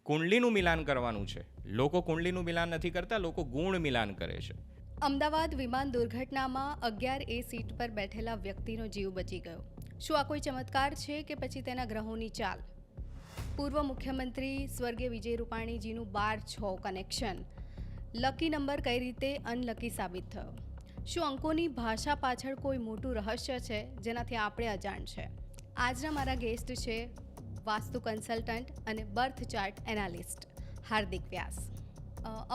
કુંડલીનું Milan કરવાનું છે. લોકો કુંડલીનું મિલાન નથી કરતા, લોકો ગુણ મિલાન કરે છે. અમદાવાદ વિમાન દુર્ઘટનામાં 11A સીટ પર બેઠેલા વ્યક્તિનો જીવ બચી ગયો. શું આ કોઈ ચમત્કાર છે કે પછી તેના ગ્રહોની ચાલ? પૂર્વ મુખ્યમંત્રી સ્વર્ગીય વિજય રૂપાણીજીનું 12-6 કનેક્શન. લકી નંબર કઈ રીતે અનલકી સાબિત થયો? શું અંકોની ભાષા પાછળ કોઈ મોટું રહસ્ય છે જેનાથી આપણે અજાણ છે? આજના મારા ગેસ્ટ છે વાસ્તુ કન્સલ્ટન્ટ અને બર્થ ચાર્ટ એનાલિસ્ટ હાર્દિક વ્યાસ.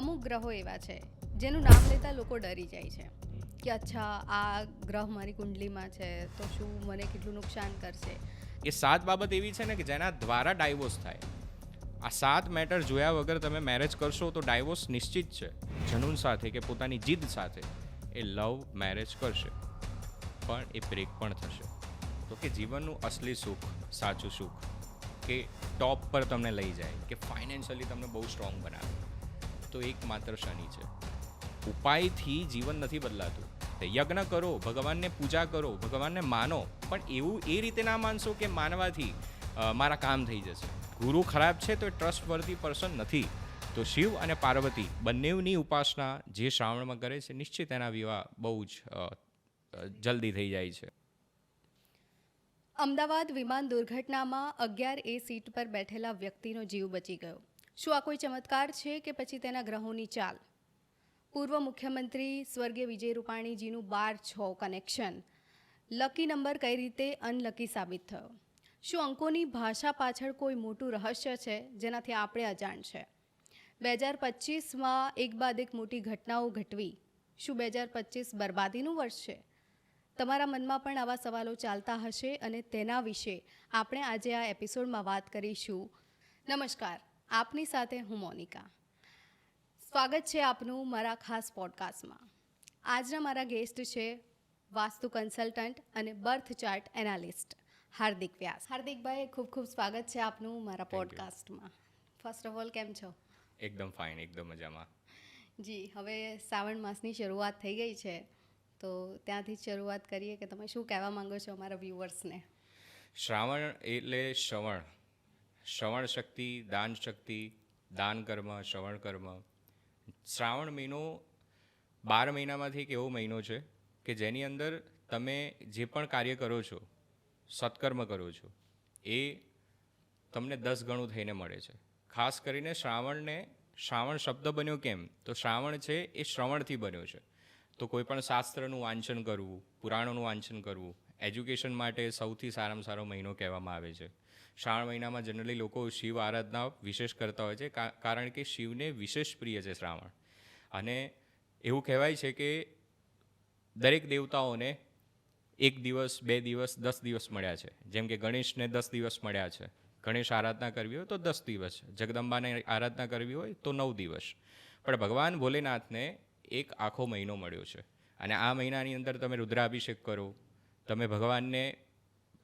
અમુક ગ્રહો એવા છે જેનું નામ લેતા લોકો ડરી જાય છે કે અચ્છા આ ગ્રહ મારી કુંડલીમાં છે તો શું મને કેટલું નુકસાન કરશે. એ 7 બાબત એવી છે ને કે જેના દ્વારા ડાયવોર્સ થાય. આ 7 મેટર જોયા વગર તમે મેરેજ કરશો તો ડાયવોર્સ નિશ્ચિત છે. જનૂન સાથે કે પોતાની જીદ સાથે એ લવ મેરેજ કરશે, પણ એ બ્રેક પણ થશે. તો કે જીવનનું અસલી સુખ, સાચું સુખ, કે ટોપ પર તમને લઈ જાય, કે ફાઇનાન્શિયલી તમને બહુ સ્ટ્રોંગ બનાવે, તો એકમાત્ર શનિ છે. ઉપાયથી જીવન નથી બદલાતું. યજ્ઞ કરો, ભગવાનને પૂજા કરો, ભગવાનને માનો, પણ એવું એ રીતે ના માનશો કે માનવાથી મારા કામ થઈ જશે. ગુરુ ખરાબ છે તો એ ટ્રસ્ટવર્ધી પર્સન નથી. તો શિવ અને પાર્વતી બંનેની ઉપાસના જે શ્રાવણમાં કરે છે, નિશ્ચિત એના વિવાહ બહુ જ જલ્દી થઈ જાય છે. અમદાવાદ વિમાન દુર્ઘટનામાં 11A સીટ પર બેઠેલા વ્યક્તિનો જીવ બચી ગયો. શું આ કોઈ ચમત્કાર છે કે પછી તેના ગ્રહોની ચાલ? પૂર્વ મુખ્યમંત્રી સ્વર્ગીય વિજય રૂપાણીજીનું 12-6 કનેક્શન. લકી નંબર કઈ રીતે અનલકી સાબિત થયો? શું અંકોની ભાષા પાછળ કોઈ મોટું રહસ્ય છે જેનાથી આપણે અજાણ છે? 2025માં એક બાદ એક મોટી ઘટનાઓ ઘટવી. શું 2025 બરબાદીનું વર્ષ છે? તમારા મનમાં પણ આવા સવાલો ચાલતા હશે અને તેના વિશે આપણે આજે આ એપિસોડમાં વાત કરીશું. નમસ્કાર, આપની સાથે હું મોનિકા. સ્વાગત છે આપનું મારા ખાસ પોડકાસ્ટમાં. આજના મારા ગેસ્ટ છે વાસ્તુ કન્સલ્ટન્ટ અને બર્થ ચાર્ટ એનાલિસ્ટ હાર્દિક વ્યાસ. હાર્દિકભાઈ, ખૂબ ખૂબ સ્વાગત છે આપનું મારા પોડકાસ્ટમાં. ફર્સ્ટ ઓફ ઓલ, કેમ છો? એકદમ ફાઇન, એકદમ મજામાં. જી, હવે શ્રાવણ માસની શરૂઆત થઈ ગઈ છે, તો ત્યાંથી જ શરૂઆત કરીએ કે તમે શું કહેવા માંગો છો અમારા વ્યુઅર્સને? શ્રાવણ એટલે શ્રવણ. શ્રવણ શક્તિ, દાન કર્મ, શ્રવણ કર્મ. શ્રાવણ મહિનો 12 મહિનામાંથી એક એવો મહિનો છે કે જેની અંદર તમે જે પણ કાર્ય કરો છો, સત્કર્મ કરો છો, એ તમને 10 ગણું થઈને મળે છે. ખાસ કરીને શ્રાવણ શબ્દ બન્યો કેમ? તો શ્રાવણ છે એ શ્રવણથી બન્યો છે. તો કોઈ પણ શાસ્ત્રનું વાંચન કરવું, પુરાણોનું વાંચન કરવું, એજ્યુકેશન માટે સૌથી સારામાં સારો મહિનો કહેવામાં આવે છે. શ્રાવણ મહિનામાં જનરલી લોકો શિવ આરાધના વિશેષ કરતા હોય છે, કારણ કે શિવને વિશેષ પ્રિય છે શ્રાવણ. અને એવું કહેવાય છે કે દરેક દેવતાઓને 1 દિવસ, 2 દિવસ, 10 દિવસ મળ્યા છે. જેમ કે ગણેશને 10 દિવસ મળ્યા છે. ગણેશ આરાધના કરવી હોય તો 10 દિવસ, જગદંબાને આરાધના કરવી હોય તો 9 દિવસ. પણ ભગવાન ભોલેનાથને એક આખો મહિનો મળ્યો છે. અને આ મહિનાની અંદર તમે રુદ્રાભિષેક કરો, તમે ભગવાનને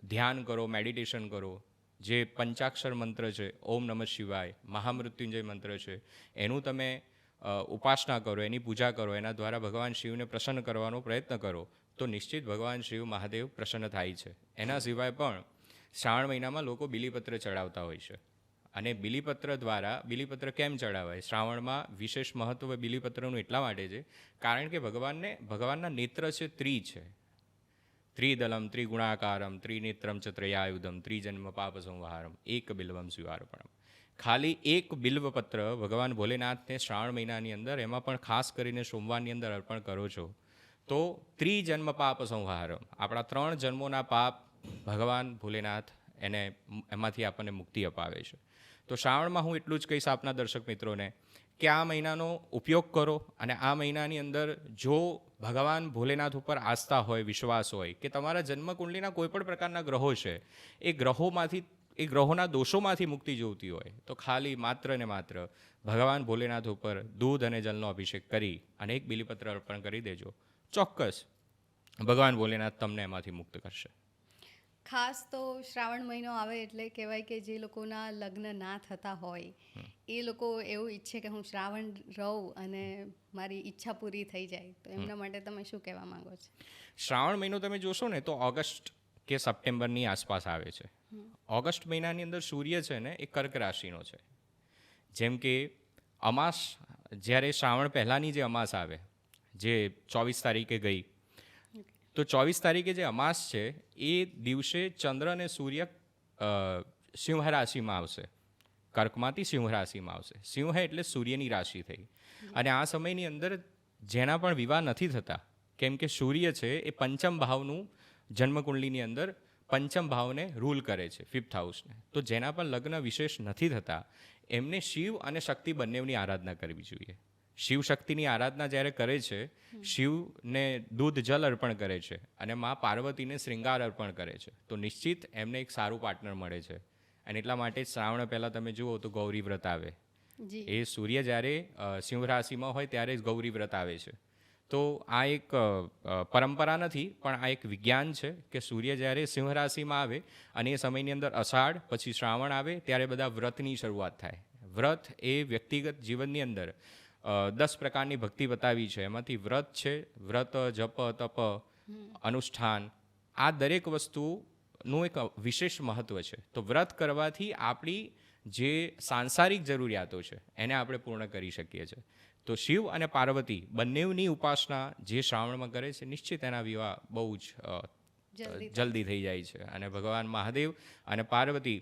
ધ્યાન કરો, મેડિટેશન કરો. જે પંચાક્ષર મંત્ર છે, ઓમ નમઃ શિવાય, મહામૃત્યુંજય મંત્ર છે, એનું તમે ઉપાસના કરો, એની પૂજા કરો, એના દ્વારા ભગવાન શિવને પ્રસન્ન કરવાનો પ્રયત્ન કરો, તો નિશ્ચિત ભગવાન શિવ મહાદેવ પ્રસન્ન થાય છે. એના સિવાય પણ શ્રાવણ મહિનામાં લોકો બિલીપત્ર ચડાવતા હોય છે. અને બિલીપત્ર કેમ ચડાવાય? શ્રાવણમાં વિશેષ મહત્વ બિલીપત્રનું એટલા માટે છે કારણ કે ભગવાનના નેત્ર છે, છે. ત્રિદલમ ત્રિગુણાકારમ ત્રિનેત્રમ ચ ત્રયાયુધમ ત્રિજન્મ પાપ સંહારમ એક બિલ્વમ સ્વીવાર્પણમ. ખાલી એક બિલ્વપત્ર ભગવાન ભોલેનાથને શ્રાવણ મહિનાની અંદર, એમાં પણ ખાસ કરીને સોમવારની અંદર અર્પણ કરો છો તો ત્રિજન્મ પાપ સંહારમ, આપણા 3 જન્મોના પાપ ભગવાન ભોલેનાથ એમાંથી આપણને મુક્તિ અપાવે છે. તો શ્રાવણમાં હું એટલું જ કહીશ આપના દર્શક મિત્રોને કે આ મહિનાનો ઉપયોગ કરો. અને આ મહિનાની અંદર જો ભગવાન ભોલેનાથ ઉપર આસ્થા હોય, વિશ્વાસ હોય, કે તમારા જન્મકુંડલીના કોઈ પણ પ્રકારના ગ્રહો છે, એ ગ્રહોના દોષોમાંથી મુક્તિ જોઈતી હોય, તો ખાલી માત્ર ને માત્ર ભગવાન ભોલેનાથ ઉપર દૂધ અને જલનો અભિષેક કરી અને એક બિલીપત્ર અર્પણ કરી દેજો. ચોક્કસ ભગવાન ભોલેનાથ તમને એમાંથી મુક્ત કરશે. ખાસ તો શ્રાવણ મહિનો આવે એટલે કહેવાય કે જે લોકોના લગ્ન ના થતા હોય એ લોકો એવું ઈચ્છે કે હું શ્રાવણ રહું અને મારી ઈચ્છા પૂરી થઈ જાય, તો એમના માટે તમે શું કહેવા માંગો છો? શ્રાવણ મહિનો તમે જોશો ને તો ઓગસ્ટ કે સપ્ટેમ્બરની આસપાસ આવે છે. ઓગસ્ટ મહિનાની અંદર સૂર્ય છે ને એ કર્ક રાશિનો છે. જેમ કે અમાસ, જ્યારે શ્રાવણ પહેલાંની જે અમાસ આવે, જે 24 તારીખે ગઈ, તો 24 તારીખે જે અમાસ છે એ દિવસે ચંદ્ર અને સૂર્ય સિંહ રાશિમાં આવશે, કર્કમાંથી સિંહ રાશિમાં આવશે. સિંહ એટલે સૂર્યની રાશિ થઈ. અને આ સમયની અંદર જેના પણ વિવાહ નથી થતા, કેમ કે સૂર્ય છે એ પંચમ ભાવનું જન્મકુંડલીની અંદર પંચમ ભાવને રૂલ કરે છે, 5th હાઉસને. તો જેના પણ લગ્ન વિશેષ નથી થતા એમને શિવ અને શક્તિ બંનેની આરાધના કરવી જોઈએ. શિવ શક્તિની આરાધના જ્યારે કરે છે, શિવને દૂધ જલ અર્પણ કરે છે અને મા પાર્વતીને શૃંગાર અર્પણ કરે છે, તો નિશ્ચિત એમને એક સારું પાર્ટનર મળે છે. અને એટલા માટે જ શ્રાવણ પહેલાં તમે જુઓ તો ગૌરી વ્રત આવે. એ સૂર્ય જ્યારે સિંહ રાશિમાં હોય ત્યારે જ ગૌરી વ્રત આવે છે. તો આ એક પરંપરા નથી, પણ આ એક વિજ્ઞાન છે કે સૂર્ય જ્યારે સિંહ રાશિમાં આવે અને એ સમયની અંદર અષાઢ પછી શ્રાવણ આવે ત્યારે બધા વ્રતની શરૂઆત થાય. વ્રત એ વ્યક્તિગત જીવનની અંદર 10 પ્રકારની ભક્તિ બતાવી છે. એમાંથી વ્રત છે, વ્રત, જપ, તપ, અનુષ્ઠાન, આ દરેક વસ્તુનું એક વિશેષ મહત્વ છે. તો વ્રત કરવાથી આપણી જે સાંસારિક જરૂરિયાતો છે એને આપણે પૂર્ણ કરી શકીએ છીએ. તો શિવ અને પાર્વતી બંનેની ઉપાસના જે શ્રાવણમાં કરે છે, નિશ્ચિત એના વિવાહ બહુ જ જલ્દી થઈ જાય છે. અને ભગવાન મહાદેવ અને પાર્વતી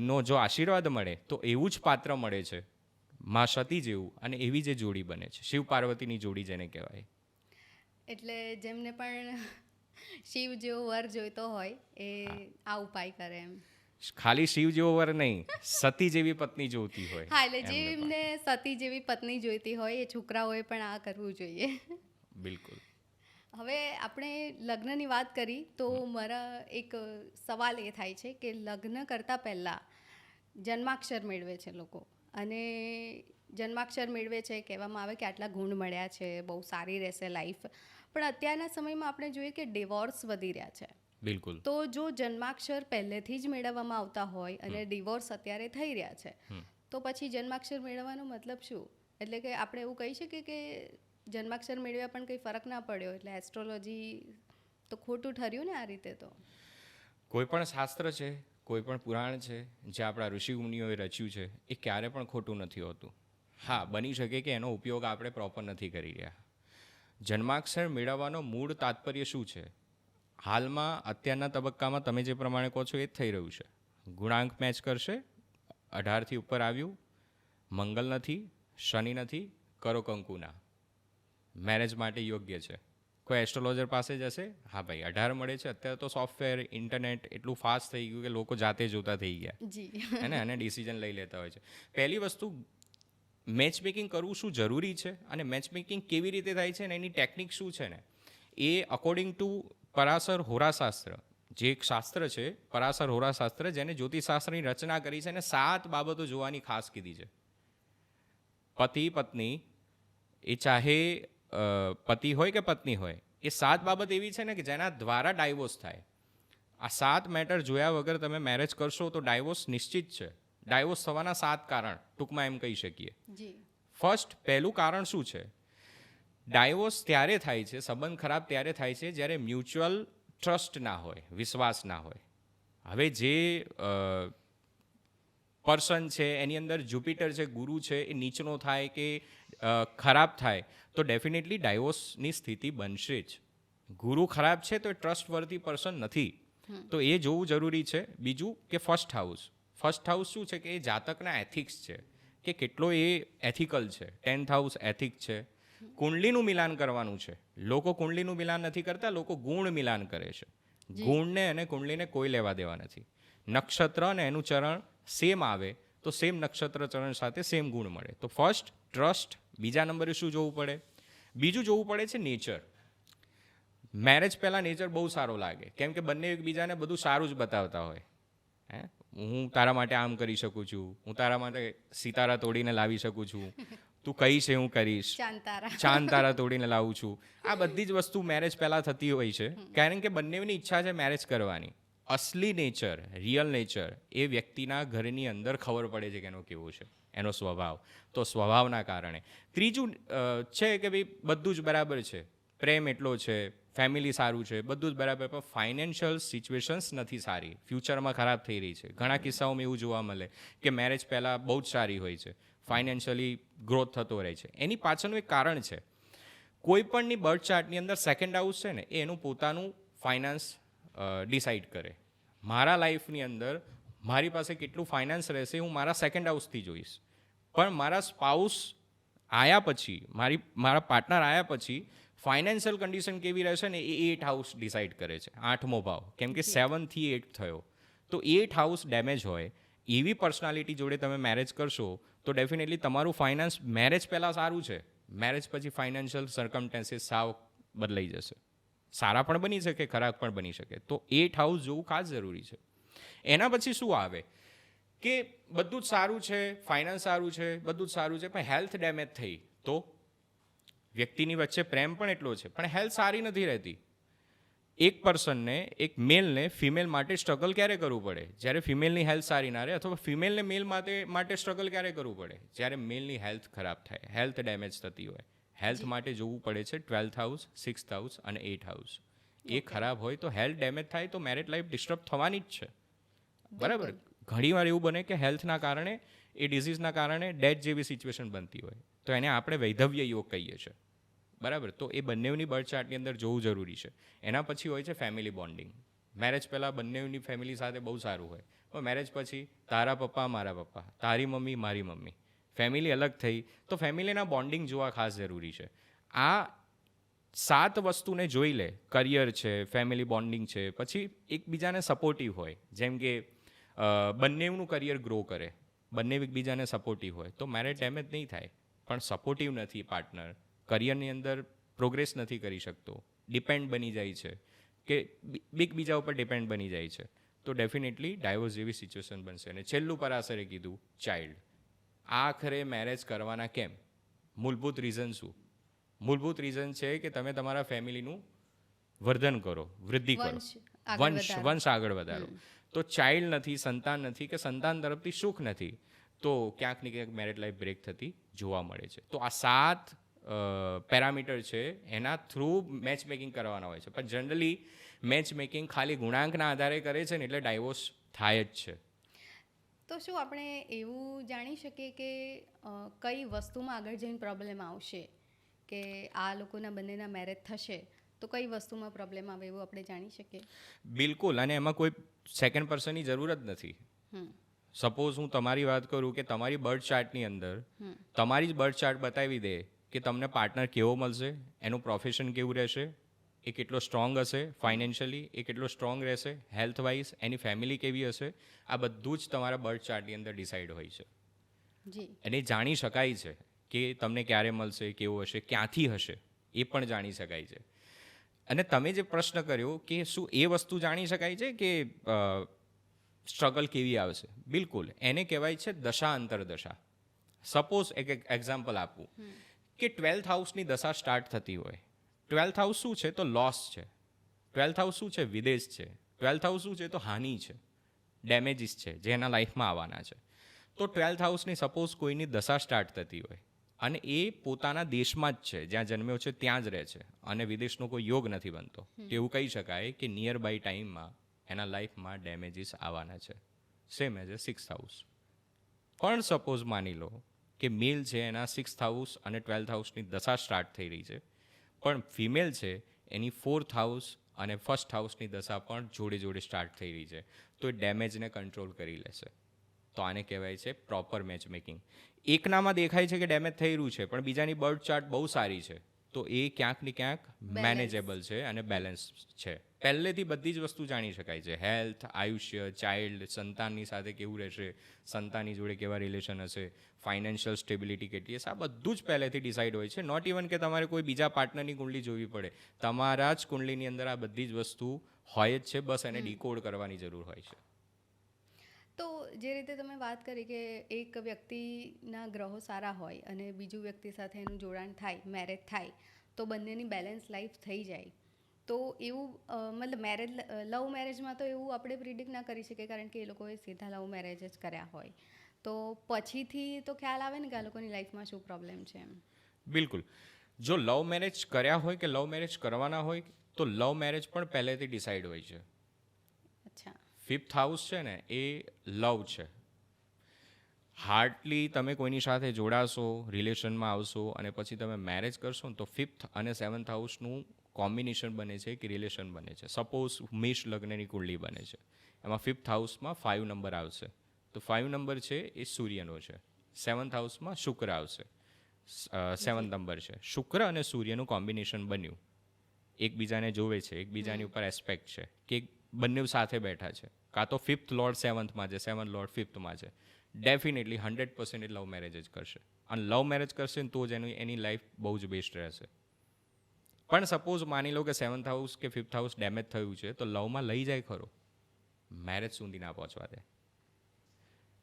નો જો આશીર્વાદ મળે તો એવું જ પાત્ર મળે છે, માં સતી જેવું, અને એવી જે જોડી બને છે, શિવ પાર્વતીની જોડી જેને કહેવાય. એટલે જેમને પણ શિવ જેવો વર જોઈતો હોય એ આ ઉપાય કરે એમ. ખાલી શિવ જેવો વર નહીં, સતી જેવી પત્ની જોઈતી હોય. હા, એટલે જેમને સતી જેવી પત્ની જોઈતી હોય એ છોકરાઓએ પણ આ કરવું જોઈએ. બિલકુલ. હવે આપણે લગ્નની વાત કરી તો મારા એક સવાલ એ થાય છે કે લગ્ન કરતાં પહેલાં જન્માક્ષર મેળવે છે લોકો, અને જન્માક્ષર મેળવે છે, કહેવામાં આવે કે આટલા ગુણ મળ્યા છે, બહુ સારી રહેશે લાઈફ. પણ અત્યારના સમયમાં આપણે જોઈએ કે ડિવોર્સ વધી રહ્યા છે. બિલકુલ. તો જો જન્માક્ષર પહેલેથી જ મેળવવામાં આવતા હોય અને ડિવોર્સ અત્યારે થઈ રહ્યા છે, તો પછી જન્માક્ષર મેળવવાનો મતલબ શું? એટલે કે આપણે એવું કહી શકીએ કે જન્માક્ષર મેળવ્યા પણ કંઈ ફરક ના પડ્યો, એટલે એસ્ટ્રોલોજી તો ખોટું ઠર્યું ને આ રીતે. તો કોઈ પણ શાસ્ત્ર છે, કોઈ પણ પુરાણ છે જે આપણા ઋષિ મુનિઓએ રચ્યું છે, એ ક્યારે પણ ખોટું નથી હોતું. હા, બની શકે કે એનો ઉપયોગ આપણે પ્રોપર નથી કરી રહ્યા. જન્માક્ષર મેળવવાનો મૂળ તાત્પર્ય શું છે? હાલમાં અત્યારના તબક્કામાં તમે જે પ્રમાણે કહો છો એ જ થઈ રહ્યું છે. ગુણાંક મેચ કરશે, 18થી ઉપર આવ્યું, મંગલ નથી, શનિ નથી, કરો કંકુના, મેરેજ માટે યોગ્ય છે. કોઈ એસ્ટ્રોલોજર પાસે જશે, હા ભાઈ 18 મળે છે. અત્યારે તો સોફ્ટવેર, ઇન્ટરનેટ એટલું ફાસ્ટ થઈ ગયું કે લોકો જાતે જોતા થઈ ગયા હે ને, અને ડિસિઝન લઈ લેતા હોય છે. પહેલી વસ્તુ, મેચ મેકિંગ કરવું શું જરૂરી છે અને મેચ મેકિંગ કેવી રીતે થાય છે અને એની ટેકનિક શું છે ને, એ અકોર્ડિંગ ટુ પરાશર હોરાશાસ્ત્ર, જે એક શાસ્ત્ર છે પરાશર હોરાશાસ્ત્ર, જેને જ્યોતિષશાસ્ત્રની રચના કરી છે, અને 7 બાબતો જોવાની ખાસ કીધી છે. પતિ પત્ની, એ ચાહે પતિ હોય કે પત્ની હોય, એ 7 બાબત એવી છે ને કે જેના દ્વારા ડાયવોર્સ થાય. આ 7 મેટર જોયા વગર તમે મેરેજ કરશો તો ડાયવોર્સ નિશ્ચિત છે. ડાયવોર્સ થવાના 7 કારણ ટૂંકમાં એમ કહી શકીએ. ફર્સ્ટ, પહેલું કારણ શું છે? ડાયવોર્સ ત્યારે થાય છે, સંબંધ ખરાબ ત્યારે થાય છે જ્યારે મ્યુચ્યુઅલ ટ્રસ્ટ ના હોય, વિશ્વાસ ના હોય. હવે જે પર્સન છે એની અંદર જુપિટર છે, ગુરુ છે, એ નીચનો થાય કે ખરાબ થાય તો ડેફિનેટલી ડાયવોર્સની સ્થિતિ બનશે જ. ગુરુ ખરાબ છે તો એ ટ્રસ્ટ વર્ધી પર્સન નથી, તો એ જોવું જરૂરી છે. બીજું કે ફર્સ્ટ હાઉસ. ફર્સ્ટ હાઉસ શું છે કે એ જાતકના એથિક્સ છે, કે કેટલો એ એથિકલ છે. 10th હાઉસ એથિક છે. કુંડલીનું મિલાન કરવાનું છે. લોકો કુંડલીનું મિલાન નથી કરતા, લોકો ગુણ મિલાન કરે છે. ગુણને અને કુંડલીને કોઈ લેવા દેવા નથી. નક્ષત્ર અને એનું ચરણ સેમ આવે તો સેમ નક્ષત્ર ચરણ સાથે સેમ ગુણ મળે. તો ફર્સ્ટ ટ્રસ્ટ. બીજા નંબરે શું જોવું પડે? બીજું જોવું પડે છે નેચર. મેરેજ પહેલાં નેચર બહુ સારો લાગે, કેમ કે બંને એકબીજાને બધું સારું જ બતાવતા હોય. હે, હું તારા માટે આમ કરી શકું છું, હું તારા માટે સિતારા તોડીને લાવી શકું છું, તું કહીશ હું કરીશ, ચાંદ તારા તોડીને લાવું છું. આ બધી જ વસ્તુ મેરેજ પહેલાં થતી હોય છે, કારણ કે બંનેની ઈચ્છા છે મેરેજ કરવાની. અસલી નેચર, રિયલ નેચર એ વ્યક્તિના ઘરની અંદર ખબર પડે છે કે એનો કેવો છે, એનો સ્વભાવ. તો સ્વભાવના કારણે. ત્રીજું છે કે ભાઈ બધું જ બરાબર છે, પ્રેમ એટલો છે, ફેમિલી સારું છે, બધું જ બરાબર, પણ ફાઇનાન્શિયલ સિચ્યુએશન્સ નથી સારી, ફ્યુચરમાં ખરાબ થઈ રહી છે. ઘણા કિસ્સાઓમાં એવું જોવા મળે કે મેરેજ પહેલાં બહુ જ સારી હોય છે, ફાઇનાન્શિયલી ગ્રોથ થતો રહે છે. એની પાછળનું એક કારણ છે, કોઈ પણની બર્થ ચાર્ટની અંદર સેકન્ડ હાઉસ છે ને, એ એનું પોતાનું ફાઇનાન્સ ડિસાઇડ કરે. મારા લાઈફની અંદર મારી પાસે કેટલું ફાઇનાન્સ રહેશે હું મારા સેકન્ડ હાઉસથી જોઈશ, પણ મારા સ્પાઉસ આવ્યા પછી, મારા પાર્ટનર આવ્યા પછી ફાઇનાન્શિયલ કન્ડિશન કેવી રહેશે ને, એ 8th હાઉસ ડિસાઇડ કરે છે, 8મો ભાવ. કેમ કે 7 થી 8 થયો, તો 8th હાઉસ ડેમેજ હોય એવી પર્સનાલિટી જોડે તમે મેરેજ કરશો તો ડેફિનેટલી તમારું ફાઇનાન્સ મેરેજ પહેલાં સારું છે, મેરેજ પછી ફાઇનાન્શિયલ સર્કમસ્ટાન્સીસ સાવ બદલાઈ જશે. સારા પણ બની શકે, ખરાબ પણ બની શકે. તો 8th હાઉસ જોવું ખાસ જરૂરી છે. એના પછી શું આવે કે બધું જ સારું છે, ફાઇનાન્સ સારું છે, બધું જ સારું છે, પણ હેલ્થ ડેમેજ થઈ તો વ્યક્તિની વચ્ચે પ્રેમ પણ એટલો છે, પણ હેલ્થ સારી નથી રહેતી. એક પર્સનને, એક મેલને ફિમેલ માટે સ્ટ્રગલ ક્યારે કરવું પડે? જ્યારે ફિમેલની હેલ્થ સારી ના રહે, અથવા ફિમેલને મેલ માટે સ્ટ્રગલ ક્યારે કરવું પડે? જ્યારે મેલની હેલ્થ ખરાબ થાય, હેલ્થ ડેમેજ થતી હોય. હેલ્થ માટે જોવું પડે છે 12th હાઉસ, 6th હાઉસ અને 8th હાઉસ. એ ખરાબ હોય તો હેલ્થ ડેમેજ થાય તો મેરેજ લાઈફ ડિસ્ટર્બ થવાની જ છે. બરાબર. ઘણીવાર એવું બને કે હેલ્થના કારણે, એ ડિઝીઝના કારણે ડેથ જેવી સિચ્યુએશન બનતી હોય, તો એને આપણે વૈધવ્ય યોગ કહીએ છીએ. બરાબર. તો એ બંનેની બર્થ ચાર્ટની અંદર જોવું જરૂરી છે. એના પછી હોય છે ફેમિલી બોન્ડિંગ. મેરેજ પહેલાં બંનેની ફેમિલી સાથે બહુ સારું હોય, પણ મેરેજ પછી તારા પપ્પા મારા પપ્પા, તારી મમ્મી મારી મમ્મી, ફેમિલી અલગ થઈ તો ફેમિલીના બોન્ડિંગ જોવા ખાસ જરૂરી છે. આ 7 વસ્તુને જોઈ લે, કરિયર છે, ફેમિલી બોન્ડિંગ છે, પછી એકબીજાને સપોર્ટિવ હોય, જેમ કે બંનેનું કરિયર ગ્રો કરે, બંને એકબીજાને સપોર્ટિવ હોય તો મેરેજ ડેમેજ નહીં થાય. પણ સપોર્ટિવ નથી પાર્ટનર, કરિયરની અંદર પ્રોગ્રેસ નથી કરી શકતો, ડિપેન્ડ બની જાય છે કે એકબીજા ઉપર ડિપેન્ડ બની જાય છે, તો ડેફિનેટલી ડાયવોર્સ જેવી સિચ્યુએશન બનશે. અને છેલ્લું પરાશરે કીધું ચાઇલ્ડ. આખરે મેરેજ કરવાના કેમ? મૂળભૂત રીઝન શું? મૂળભૂત રીઝન છે કે તમે તમારા ફેમિલીનું વર્ધન કરો, વૃદ્ધિ કરો, વંશ આગળ વધારો. તો ચાઇલ્ડ નથી, સંતાન નથી, કે સંતાન તરફથી સુખ નથી, તો ક્યાંક ને ક્યાંક મેરેજ લાઈફ બ્રેક થતી જોવા મળે છે. તો આ 7 પેરામીટર છે, એના થ્રુ મેચ મેકિંગ કરવાના હોય છે. પણ જનરલી મેચ મેકિંગ ખાલી ગુણાંકના આધારે કરે છે ને, એટલે ડાયવોર્સ થાય જ છે. તો શું આપણે એવું જાણી શકીએ કે કઈ વસ્તુમાં આગળ જઈને પ્રોબ્લેમ આવશે, કે આ લોકોના બંનેના મેરેજ થશે તો કઈ વસ્તુમાં પ્રોબ્લેમ આવે એવું આપણે જાણી શકીએ? બિલકુલ. અને એમાં કોઈ સેકન્ડ પર્સનની જરૂર જ નથી. સપોઝ હું તમારી વાત કરું કે તમારી બર્થ ચાર્ટની અંદર તમારી જ બર્થ ચાર્ટ બતાવી દે કે તમને પાર્ટનર કેવો મળશે, એનું પ્રોફેશન કેવું રહેશે, એ કેટલો સ્ટ્રોંગ હશે ફાઇનાન્શિયલી, એ કેટલો સ્ટ્રોંગ રહેશે હેલ્થ વાઇઝ, એની ફેમિલી કેવી હશે, આ બધું જ તમારા બર્થ ચાર્ટની અંદર ડિસાઇડ હોય છે. અને જાણી શકાય છે કે તમને ક્યારે મળશે, કેવું હશે, ક્યાંથી હશે, એ પણ જાણી શકાય છે. અને તમે જે પ્રશ્ન કર્યો કે શું એ વસ્તુ જાણી શકાય છે કે સ્ટ્રગલ કેવી આવશે, બિલકુલ. એને કહેવાય છે દશા અંતરદશા. સપોઝ એક એક્ઝામ્પલ આપું કે 12th હાઉસની દશા સ્ટાર્ટ થતી હોય. 12th હાઉસ શું છે? તો લોસ છે. 12th હાઉસ શું છે? વિદેશ છે. 12th હાઉસ શું છે? તો હાનિ છે, ડેમેજીસ છે, જે એના લાઈફમાં આવવાના છે. તો 12th હાઉસની સપોઝ કોઈની દશા સ્ટાર્ટ થતી હોય અને એ પોતાના દેશમાં જ છે, જ્યાં જન્મ્યો છે ત્યાં જ રહે છે, અને વિદેશનો કોઈ યોગ નથી બનતો, તો એવું કહી શકાય કે નિયર બાય ટાઈમમાં એના લાઈફમાં ડેમેજીસ આવવાના છે, same as a 6th house. પણ સપોઝ માની લો કે મેલ છે, એના 6th હાઉસ અને 12th હાઉસની દશા સ્ટાર્ટ થઈ રહી છે, પણ ફિમેલ છે એની 4th હાઉસ અને 1st હાઉસની દશા પણ જોડે જોડે સ્ટાર્ટ થઈ રહી છે, તો એ ડેમેજને કંટ્રોલ કરી લેશે. તો આને કહેવાય છે પ્રોપર મેચ મેકિંગ. એકનામાં દેખાય છે કે ડેમેજ થઈ રહ્યું છે, પણ બીજાની બર્થ ચાર્ટ બહુ સારી છે, તો એ ક્યાંક ને ક્યાંક મેનેજેબલ છે અને બેલેન્સ છે. પહેલેથી બધી જ વસ્તુ જાણી શકાય છે, હેલ્થ, આયુષ્ય, ચાઇલ્ડ, સંતાનની સાથે કેવું રહેશે, સંતાનની જોડે કેવા રિલેશન હશે, ફાઇનાન્શિયલ સ્ટેબિલિટી કેટલી હશે, આ બધું જ પહેલેથી ડિસાઇડ હોય છે. નોટ ઇવન કે તમારે કોઈ બીજા પાર્ટનરની કુંડલી જોવી પડે, તમારા જ કુંડલીની અંદર આ બધી જ વસ્તુ હોય જ છે, બસ એને ડીકોડ કરવાની જરૂર હોય છે. તો જે રીતે તમે વાત કરી કે એક વ્યક્તિના ગ્રહો સારા હોય અને બીજું વ્યક્તિ સાથે એનું જોડાણ થાય, મેરેજ થાય, તો બંનેની બેલેન્સ લાઈફ થઈ જાય, તો એવું મતલબ લવ મેરેજમાં તો એવું આપણે પ્રિડિક્ટ ના કરી શકીએ, કારણ કે એ લોકોએ સીધા લવ મેરેજ જ કર્યા હોય, તો પછીથી તો ખ્યાલ આવે ને કે આ લોકોની લાઈફમાં શું પ્રોબ્લેમ છે એમ. બિલકુલ. જો લવ મેરેજ કર્યા હોય કે લવ મેરેજ કરવાના હોય તો લવ મેરેજ પણ પહેલેથી ડિસાઇડ હોય છે. અચ્છા. 5th હાઉસ છે ને એ લવ છે. હાર્ડલી તમે કોઈની સાથે જોડાશો, રિલેશનમાં આવશો અને પછી તમે મેરેજ કરશો ને તો 5th અને 7th હાઉસનું કોમ્બિનેશન બને છે કે રિલેશન બને છે. સપોઝ મેષ લગ્નની કુંડલી બને છે, એમાં 5th હાઉસમાં 5 નંબર આવશે, તો 5 નંબર છે એ સૂર્યનો છે. 7th હાઉસમાં શુક્ર આવશે, 7 નંબર છે. શુક્ર અને સૂર્યનું કોમ્બિનેશન બન્યું, એકબીજાને જોવે છે, એકબીજાની ઉપર એસ્પેક્ટ છે કે બંને સાથે બેઠા છે, કાં તો 5th લોર્ડ 7thમાં છે, 7th લોર્ડ 5thમાં છે, ડેફિનેટલી 100% એ લવ મેરેજ જ કરશે. અને લવ મેરેજ કરશે ને તો જ એની લાઈફ બહુ જ બેસ્ટ રહેશે. પણ સપોઝ માની લો કે 7th હાઉસ કે 5th હાઉસ ડેમેજ થયું છે તો લવમાં લઈ જાય ખરો, મેરેજ સુધી ના પહોંચવા દે.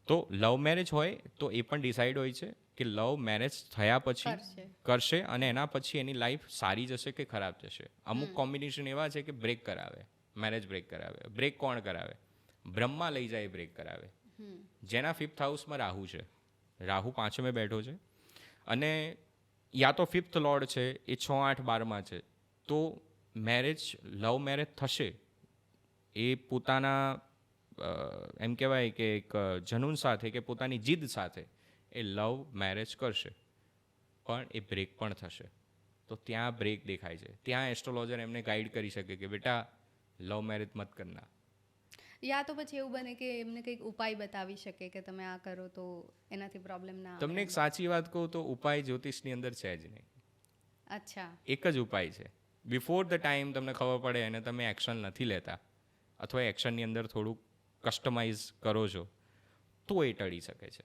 તો લવ મેરેજ હોય તો એ પણ ડિસાઇડ હોય છે કે લવ મેરેજ થયા પછી કરશે અને એના પછી એની લાઈફ સારી જશે કે ખરાબ જશે. અમુક કોમ્બિનેશન એવા છે કે બ્રેક કરાવે, મેરેજ બ્રેક કરાવે. બ્રેક કોણ કરાવે? બ્રહ્મા લઈ જાય બ્રેક કરાવે. જેના 5th હાઉસમાં રાહુ છે, રાહુ 5મે બેઠો છે અને યા તો 5th લોર્ડ છે એ 6, 8, 12માં છે, તો મેરેજ લવ મેરેજ થશે એ પોતાના એમ કહેવાય કે એક જનૂન સાથે કે પોતાની જીદ સાથે એ લવ મેરેજ કરશે, પણ એ બ્રેક પણ થશે. તો ત્યાં બ્રેક દેખાય છે. ત્યાં એસ્ટ્રોલોજર એમને ગાઈડ કરી શકે કે બેટા લવ મેરેજ મત કરના. યા તો પછી એવું બને કે એમને કંઈક ઉપાય બતાવી શકે કે તમે આ કરો તો એનાથી પ્રોબ્લેમ ના આવે. તમને એક સાચી વાત કહું તો ઉપાય જ્યોતિષની અંદર છે જ નહીં. અચ્છા. એક જ ઉપાય છે. બિફોર ધ ટાઈમ તમને ખબર પડે અને તમે એક્શન નથી લેતા અથવા એક્શનની અંદર થોડુંક કસ્ટમાઇઝ કરો છો તો એ ટળી શકે છે.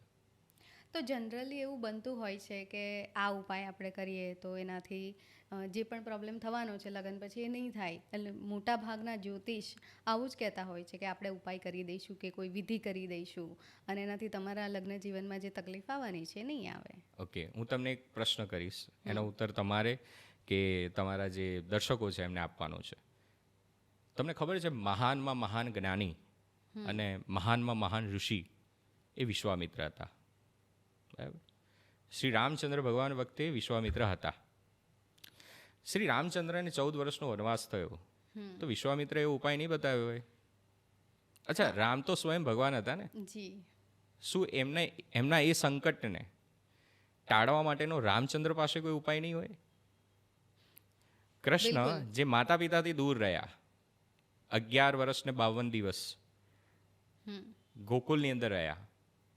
તો જનરલી એવું બનતું હોય છે કે આ ઉપાય આપણે કરીએ તો એનાથી જે પણ પ્રોબ્લેમ થવાનો છે લગ્ન પછી એ નહીં થાય. એટલે મોટા ભાગના જ્યોતિષ આવું જ કહેતા હોય છે કે આપણે ઉપાય કરી દઈશું કે કોઈ વિધિ કરી દઈશું અને એનાથી તમારા લગ્ન જીવનમાં જે તકલીફ આવવાની છે નહીં આવે. ઓકે, હું તમને એક પ્રશ્ન કરીશ, એનો ઉત્તર તમારે કે તમારા જે દર્શકો છે એમને આપવાનો છે. તમને ખબર છે મહાનમાં મહાન જ્ઞાની અને મહાનમાં મહાન ઋષિ એ વિશ્વામિત્ર હતા. બરાબર? શ્રી રામચંદ્ર ભગવાન વખતે વિશ્વામિત્ર હતા. શ્રી રામચંદ્રને 14 વર્ષનો વનવાસ થયો તો વિશ્વામિત્રએ એવો ઉપાય નહીં બતાવ્યો હોય. અચ્છા, રામ તો સ્વયં ભગવાન હતા ને, જી. શું એમના એ સંકટને ટાળવા માટેનો રામચંદ્ર પાસે કોઈ ઉપાય નહીં હોય? કૃષ્ણ જે માતા પિતાથી દૂર રહ્યા 11 વર્ષ ને 52 દિવસ ગોકુલની અંદર રહ્યા,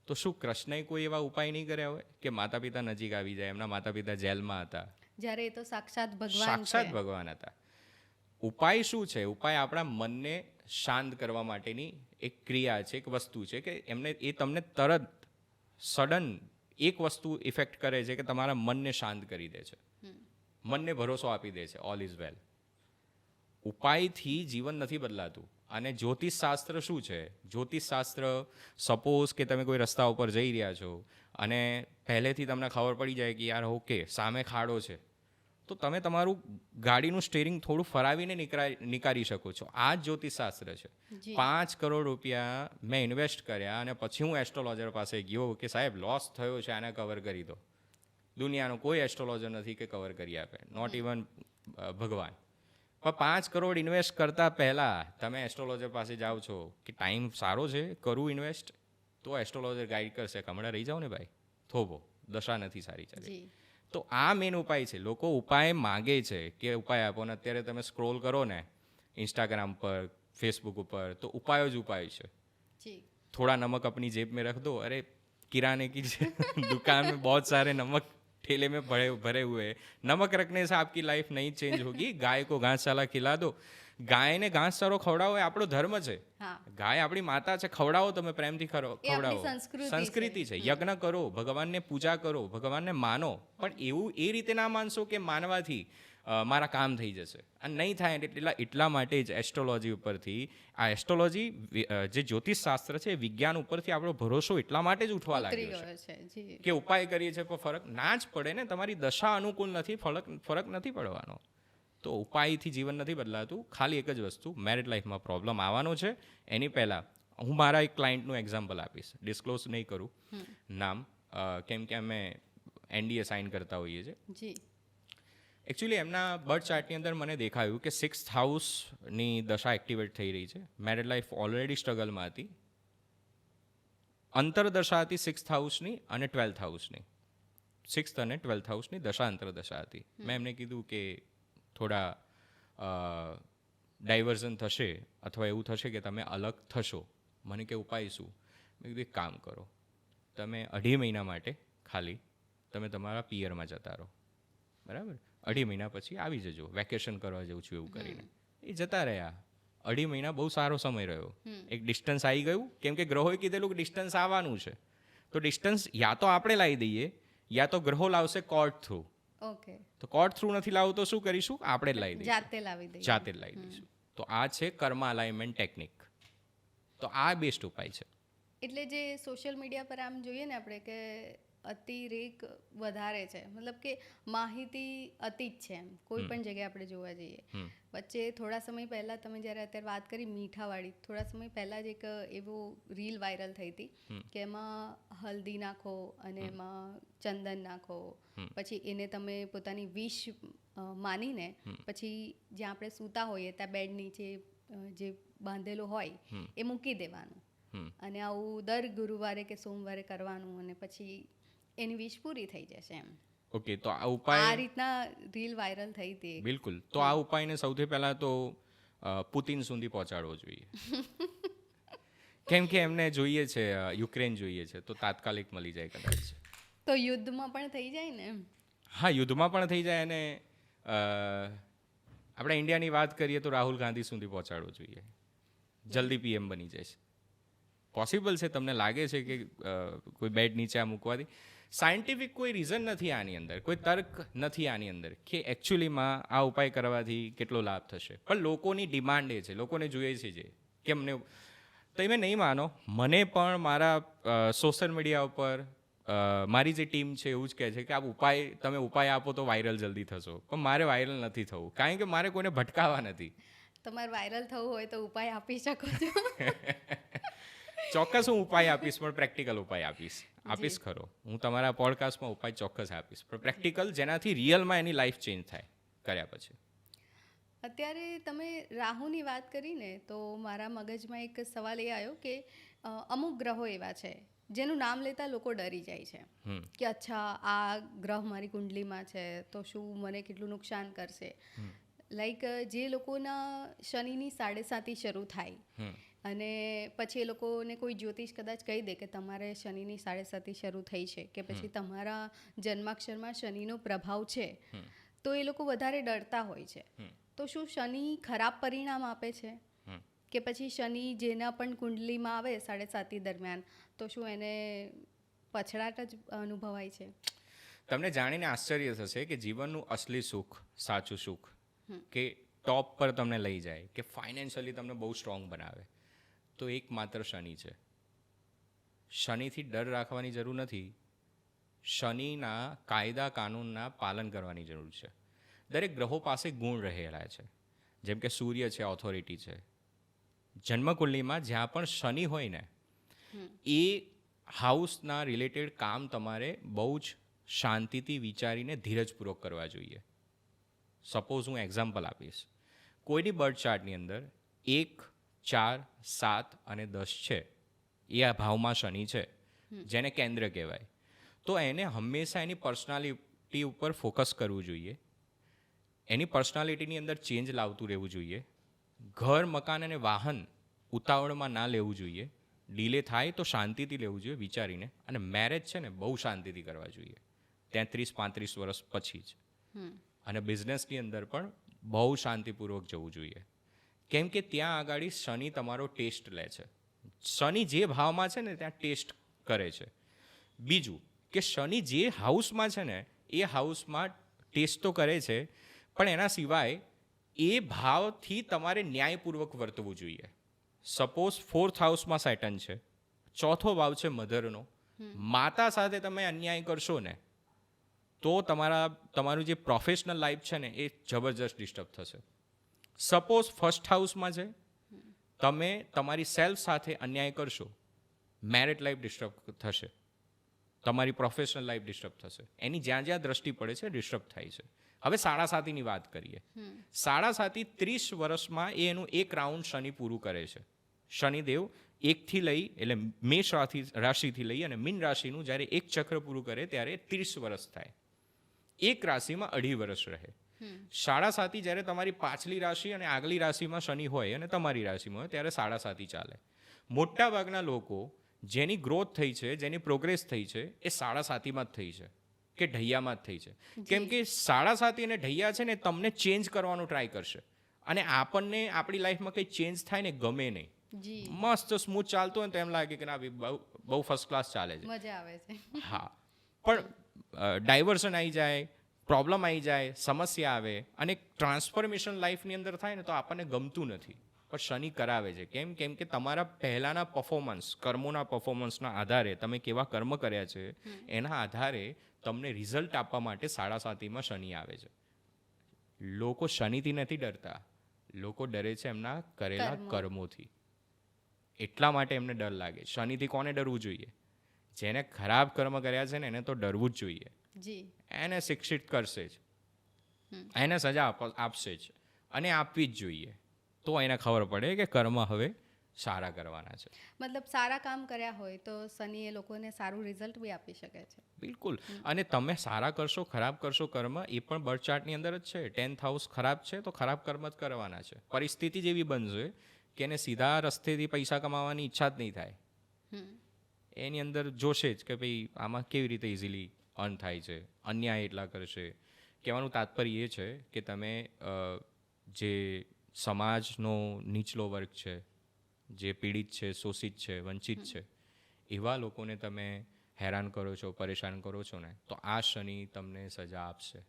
તો શું કૃષ્ણએ કોઈ એવા ઉપાય નહીં કર્યા હોય કે માતા પિતા નજીક આવી જાય? એમના માતા પિતા જેલમાં હતા, જ્યારે એ તો સાક્ષાત ભગવાન સાક્ષાત ભગવાન હતા. ઉપાય શું છે? ઉપાય આપણા મનને શાંત કરવા માટેની એક ક્રિયા છે, એક વસ્તુ છે કે એમને એ તમને તરત સડન એક વસ્તુ ઇફેક્ટ કરે છે કે તમારા મનને શાંત કરી દે છે, મનને ભરોસો આપી દે છે ઓલ ઇઝ વેલ. ઉપાયથી જીવન નથી બદલાતું. અને જ્યોતિષ શાસ્ત્ર શું છે? જ્યોતિષ શાસ્ત્ર સપોઝ કે તમે કોઈ રસ્તા ઉપર જઈ રહ્યા છો અને પહેલેથી તમને ખબર પડી જાય કે યાર ઓકે સામે ખાડો છે, તો તમે તમારું ગાડીનું સ્ટીરિંગ થોડું ફરાવીને નીકાળી શકો છો. આ જ જ્યોતિષ શાસ્ત્ર છે. 5 કરોડ રૂપિયા મેં ઇન્વેસ્ટ કર્યા અને પછી હું એસ્ટ્રોલોજર પાસે ગયો કે સાહેબ લોસ થયો છે, આને કવર કરી દો. દુનિયાનો કોઈ એસ્ટ્રોલોજર નથી કે કવર કરી આપે, નોટ ઇવન ભગવાન. પણ 5 કરોડ ઇન્વેસ્ટ કરતા પહેલાં તમે એસ્ટ્રોલોજર પાસે જાઓ છો કે ટાઈમ સારો છે કરું ઇન્વેસ્ટ, તો એસ્ટ્રોલોજર ગાઈડ કરશે કે હમણાં રહી જાઓ ને ભાઈ, થોભો દશા નથી સારી ચાલી. તો આ મેઇન ઉપાય છે. લોકો ઉપાય માગે છે કે ઉપાય આપો, ને અત્યારે તમે સ્ક્રોલ કરો ને इंस्टाग्राम पर फेसबुक ऊपर तो उपाय જ ઉપાય છે. थोड़ा नमक अपनी जेब में रख दो, अरे किराने की दुकान में बहुत सारे नमक ठेले में भरे हुए हैं, नमक रखने से आपकी लाइफ नहीं चेंज होगी. गाय को घास चारा खिला दो. ગાયને ઘાસ ચારો ખવડાવો એ આપણો ધર્મ છે. ગાય આપણી માતા છે, ખવડાવો તમે પ્રેમથી ખવડાવો, સંસ્કૃતિ છે. યજ્ઞ કરો, ભગવાનને પૂજા કરો, ભગવાનને માનો, પણ એવું એ રીતે ના માનશો કે માનવાથી મારા કામ થઈ જશે. અને નહીં થાય એટલા માટે જ એસ્ટ્રોલોજી ઉપરથી, આ એસ્ટ્રોલોજી જે જ્યોતિષ શાસ્ત્ર છે, વિજ્ઞાન ઉપરથી આપણો ભરોસો એટલા માટે જ ઉઠવા લાગ્યો છે કે ઉપાય કરીએ છીએ પણ ફરક ના જ પડે ને. તમારી દશા અનુકૂળ નથી, ફરક નથી પડવાનો. તો ઉપાયથી જીવન નથી બદલાતું. ખાલી એક જ વસ્તુ, મેરિડ લાઈફમાં પ્રોબ્લેમ આવવાનો છે. એની પહેલાં હું મારા એક ક્લાયન્ટનું એક્ઝામ્પલ આપીશ, ડિસ્ક્લોઝ નહીં કરું નામ, કેમ કે અમે NDA સાઇન કરતા હોઈએ છીએ. એકચ્યુઅલી એમના બર્થ ચાર્ટની અંદર મને દેખાયું કે 6th હાઉસની દશા એક્ટિવેટ થઈ રહી છે. મેરેડ લાઈફ ઓલરેડી સ્ટ્રગલમાં હતી. અંતરદશા હતી 6th હાઉસની અને 12th હાઉસની. 6th અને 12th હાઉસની દશા અંતરદશા હતી. મેં એમને કીધું કે થોડા ડાયવર્ઝન થશે અથવા એવું થશે કે તમે અલગ થશો. મને કે ઉપાય શું? મેં કીધું એક કામ કરો, તમે 2.5 મહિના માટે ખાલી તમે તમારા પિયરમાં જતા રહો, બરાબર? 2.5 મહિના પછી આવી જજો, વેકેશન કરવા જઉં છું એવું કરીને. એ જતા રહ્યા. 2.5 મહિના બહુ સારો સમય રહ્યો. એક ડિસ્ટન્સ આવી ગયું, કેમ કે ગ્રહોએ કીધેલું કે ડિસ્ટન્સ આવવાનું છે. તો ડિસ્ટન્સ યા તો આપણે લાવી દઈએ, યા તો ગ્રહો લાવશે કોર્ટ થ્રુ. ઓકે, તો કોર્ટ થ્રુ નથી લાવવું તો શું કરીશું? આપણે જ લાવી દઈશું, જાતે લાવી દઈએ. જાતે જ લાવી દઈશું. તો આ છે કર્મ અલાઇનમેન્ટ ટેકનિક. તો આ બેસ્ટ ઉપાય છે. એટલે જે સોશિયલ મીડિયા પર આમ જોઈએ ને આપણે કે અતિરેક વધારે છે, મતલબ કે માહિતી અતિ જ છે એમ કોઈ પણ જગ્યાએ આપણે જોવા જઈએ. વચ્ચે થોડા સમય પહેલાં તમે જ્યારે અત્યારે વાત કરી મીઠાવાળી, થોડા સમય પહેલાં જ એક એવો રીલ વાયરલ થઈ હતી કે એમાં હલ્દી નાખો અને એમાં ચંદન નાખો, પછી એને તમે પોતાની વિશ માનીને પછી જ્યાં આપણે સૂતા હોઈએ ત્યાં બેડ નીચે જે બાંધેલું હોય એ મૂકી દેવાનું. અને આવું દર ગુરુવારે કે સોમવારે કરવાનું અને પછી એની વિશ પૂરી થઈ જશે એમ. ઓકે, તો આ ઉપાય આ રીતના રીલ વાયરલ થઈ હતી. બિલકુલ. તો આ ઉપાયને સૌથી પહેલાં તો પુતિન સુધી પહોંચાડવો જોઈએ. કેમ કે એમને જોઈએ છે, યુક્રેન જોઈએ છે, તો તાત્કાલિક મળી જાય કદાચ. તો યુદ્ધમાં પણ થઈ જાય ને એમ. હા, યુદ્ધમાં પણ થઈ જાય. અને આપણે ઇન્ડિયાની વાત કરીએ તો રાહુલ ગાંધી સુધી પહોંચાડવો જોઈએ. જલ્દી પીએમ બની જશે. પોસિબલ છે? તમને લાગે છે કે કોઈ બેડ નીચે આ મૂકવાથી? સાયન્ટિફિક કોઈ રીઝન નથી આની અંદર, કોઈ તર્ક નથી આની અંદર કે એકચ્યુઅલીમાં આ ઉપાય કરવાથી કેટલો લાભ થશે. પણ લોકોની ડિમાન્ડ એ છે, લોકોને જોઈએ છે જે કે અમને. તમે નહીં માનો, મને પણ મારા સોશિયલ મીડિયા ઉપર મારી જે ટીમ છે એવું જ કહે છે કે આ ઉપાય તમે ઉપાય આપો તો વાયરલ જલ્દી થશો. પણ મારે વાયરલ નથી થવું, કારણ કે મારે કોઈને ભટકાવા નથી. તમારે વાયરલ થવું હોય તો ઉપાય આપી શકો છો. ચોક્કસ હું ઉપાય આપીશ, પણ પ્રેક્ટિકલ ઉપાય આપીશ ખરો. હું તમારા પોડકાસ્ટમાં ઉપાય ચોક્કસ આપીશ, પણ પ્રેક્ટિકલ, જેનાથી રિયલમાં એની લાઈફ ચેન્જ થાય કર્યા પછી. અત્યારે તમે રાહુની વાત કરીને તો મારા મગજમાં એક સવાલ એ આવ્યો કે અમુક ગ્રહો એવા છે જેનું નામ લેતા લોકો ડરી જાય છે કે અચ્છા આ ગ્રહ મારી કુંડલીમાં છે તો શું મને કેટલું નુકસાન કરશે. લાઈક જે લોકોના શનિની 7.5 શરૂ થાય અને પછી એ લોકોને કોઈ જ્યોતિષ કદાચ કહી દે કે તમારે શનિની 7.5 શરૂ થઈ છે કે પછી તમારા જન્માક્ષરમાં શનિનો પ્રભાવ છે, તો એ લોકો વધારે ડરતા હોય છે. તો શું શનિ ખરાબ પરિણામ આપે છે કે પછી શનિ જેના પણ કુંડલીમાં આવે 7.5 દરમિયાન તો શું એને પછડાટ જ અનુભવાય છે? તમને જાણીને આશ્ચર્ય થશે કે જીવનનું અસલી સુખ, સાચું સુખ, કે ટોપ પર તમને લઈ જાય, કે ફાઇનાન્શિયલી તમને બહુ સ્ટ્રોંગ બનાવે, તો એકમાત્ર શનિ છે. શનિથી ડર રાખવાની જરૂર નથી. શનિના કાયદા કાનૂનના પાલન કરવાની જરૂર છે. દરેક ગ્રહો પાસે ગુણ રહેલા છે. જેમ કે સૂર્ય છે, ઓથોરિટી છે. જન્મકુંડલીમાં જ્યાં પણ શનિ હોય ને, એ હાઉસના રિલેટેડ કામ તમારે બહુ જ શાંતિથી વિચારીને ધીરજપૂર્વક કરવા જોઈએ. સપોઝ હું એક્ઝામ્પલ આપીશ. કોઈની બર્થ ચાર્ટની અંદર 1, 4, 7 અને 10 છે, એ આ ભાવમાં શનિ છે, જેને કેન્દ્ર કહેવાય, તો એને હંમેશા એની પર્સનાલિટી ઉપર ફોકસ કરવું જોઈએ. એની પર્સનાલિટીની અંદર ચેન્જ લાવતું રહેવું જોઈએ. ઘર, મકાન અને વાહન ઉતાવળમાં ના લેવું જોઈએ. ડીલે થાય તો શાંતિથી લેવું જોઈએ, વિચારીને. અને મેરેજ છે ને બહુ શાંતિથી કરવા જોઈએ, 33-35 વર્ષ પછી જ. અને બિઝનેસની અંદર પણ બહુ શાંતિપૂર્વક જવું જોઈએ, કેમ કે ત્યાં આગળ શનિ તમારો ટેસ્ટ લે છે. શનિ જે ભાવમાં છે ને ત્યાં ટેસ્ટ કરે છે. બીજું કે શનિ જે હાઉસમાં છે ને એ હાઉસમાં ટેસ્ટ તો કરે છે, પણ એના સિવાય એ ભાવથી તમારે ન્યાયપૂર્વક વર્તવું જોઈએ. સપોઝ 4th હાઉસમાં સેટન છે, 4થો ભાવ છે મધરનો, માતા સાથે તમે અન્યાય કરશો ને તો તમારું જે પ્રોફેશનલ લાઈફ છે ને એ જબરજસ્ત ડિસ્ટર્બ થશે. સપોઝ 1st હાઉસમાં છે, તમે તમારી સેલ્ફ સાથે અન્યાય કરશો, મેરેજ લાઈફ ડિસ્ટર્બ થશે. તમારી પ્રોફેશનલ લાઈફ ડિસ્ટર્બ થશે. એની જ્યાં જ્યાં દ્રષ્ટિ પડે છે ડિસ્ટર્બ થાય છે. હવે સાડા સાતીની વાત કરીએ. સાડા સાતી 30 વર્ષમાં એનું એક રાઉન્ડ શનિ પૂરું કરે છે. શનિદેવ એકથી લઈ એટલે મેષ રાશિથી લઈ અને મીન રાશિનું જ્યારે એક ચક્ર પૂરું કરે ત્યારે 30 વર્ષ થાય. એક રાશિમાં 2.5 વર્ષ રહે. સાડા સાતી જ્યારે તમારી પાછલી રાશિ અને આગલી રાશિમાં શનિ હોય અને તમારી રાશિમાં હોય ત્યારે સાડા સાતી ચાલે. મોટા ભાગના લોકો જેની ગ્રોથ થઈ છે, જેની પ્રોગ્રેસ થઈ છે, એ સાડા સાતીમાં જ થઈ છે કે ઢૈયામાં જ થઈ છે. કેમ કે સાડા સાતી અને ઢૈયા છે ને તમને ચેન્જ કરવાનો ટ્રાય કરશે અને આપણને આપણી લાઈફમાં કંઈ ચેન્જ થાય ને ગમે નહીં. મસ્ત સ્મૂથ ચાલતું હોય ને તો એમ લાગે કે ના બહુ ફર્સ્ટ ક્લાસ ચાલે છે, મજા આવે છે. હા, પણ ડાયવર્ઝન આવી જાય, પ્રોબ્લેમ આવી જાય, સમસ્યા આવે અને ટ્રાન્સફોર્મેશન લાઈફની અંદર થાય ને તો આપણને ગમતું નથી. પણ શનિ કરાવે છે. કેમ કે તમારા પહેલાંના પરફોર્મન્સ, કર્મોના પરફોર્મન્સના આધારે તમે કેવા કર્મ કર્યા છે એના આધારે તમને રિઝલ્ટ આપવા માટે સાડા સાતીમાં શનિ આવે છે. લોકો શનિથી નથી ડરતા, લોકો ડરે છે એમના કરેલા કર્મોથી. એટલા માટે એમને ડર લાગે. શનિથી કોને ડરવું જોઈએ? જેને ખરાબ કર્મ કર્યા છે ને એને તો ડરવું જ જોઈએ. એને શિક્ષિત કરશે જ, એને સજા આપશે જ અને આપવી જ જોઈએ. તો એને ખબર પડે કે કર્મ હવે સારા કરવાના છે. મતલબ સારા કામ કર્યા હોય તો શનિ એ લોકોને સારું રિઝલ્ટ બી આપી શકે છે. બિલકુલ. અને તમે સારા કરશો, ખરાબ કરશો કર્મ, એ પણ બર્થ ચાર્ટની અંદર જ છે. 10th હાઉસ ખરાબ છે તો ખરાબ કર્મ જ કરવાના છે. પરિસ્થિતિ જ એવી બનશે કે એને સીધા રસ્તેથી પૈસા કમાવાની ઈચ્છા જ નહીં થાય. એની અંદર જોશે જ કે ભાઈ આમાં કેવી રીતે ઇઝીલી અર્ન થાય છે, અન્યાય એટલા કરશે. કહેવાનું તાત્પર્ય એ છે કે તમે જે સમાજનો નીચલો વર્ગ છે, જે પીડિત છે, શોષિત છે, વંચિત છે, એવા લોકોને તમે હેરાન કરો છો, પરેશાન કરો છો ને તો આ શનિ તમને સજા આપશે.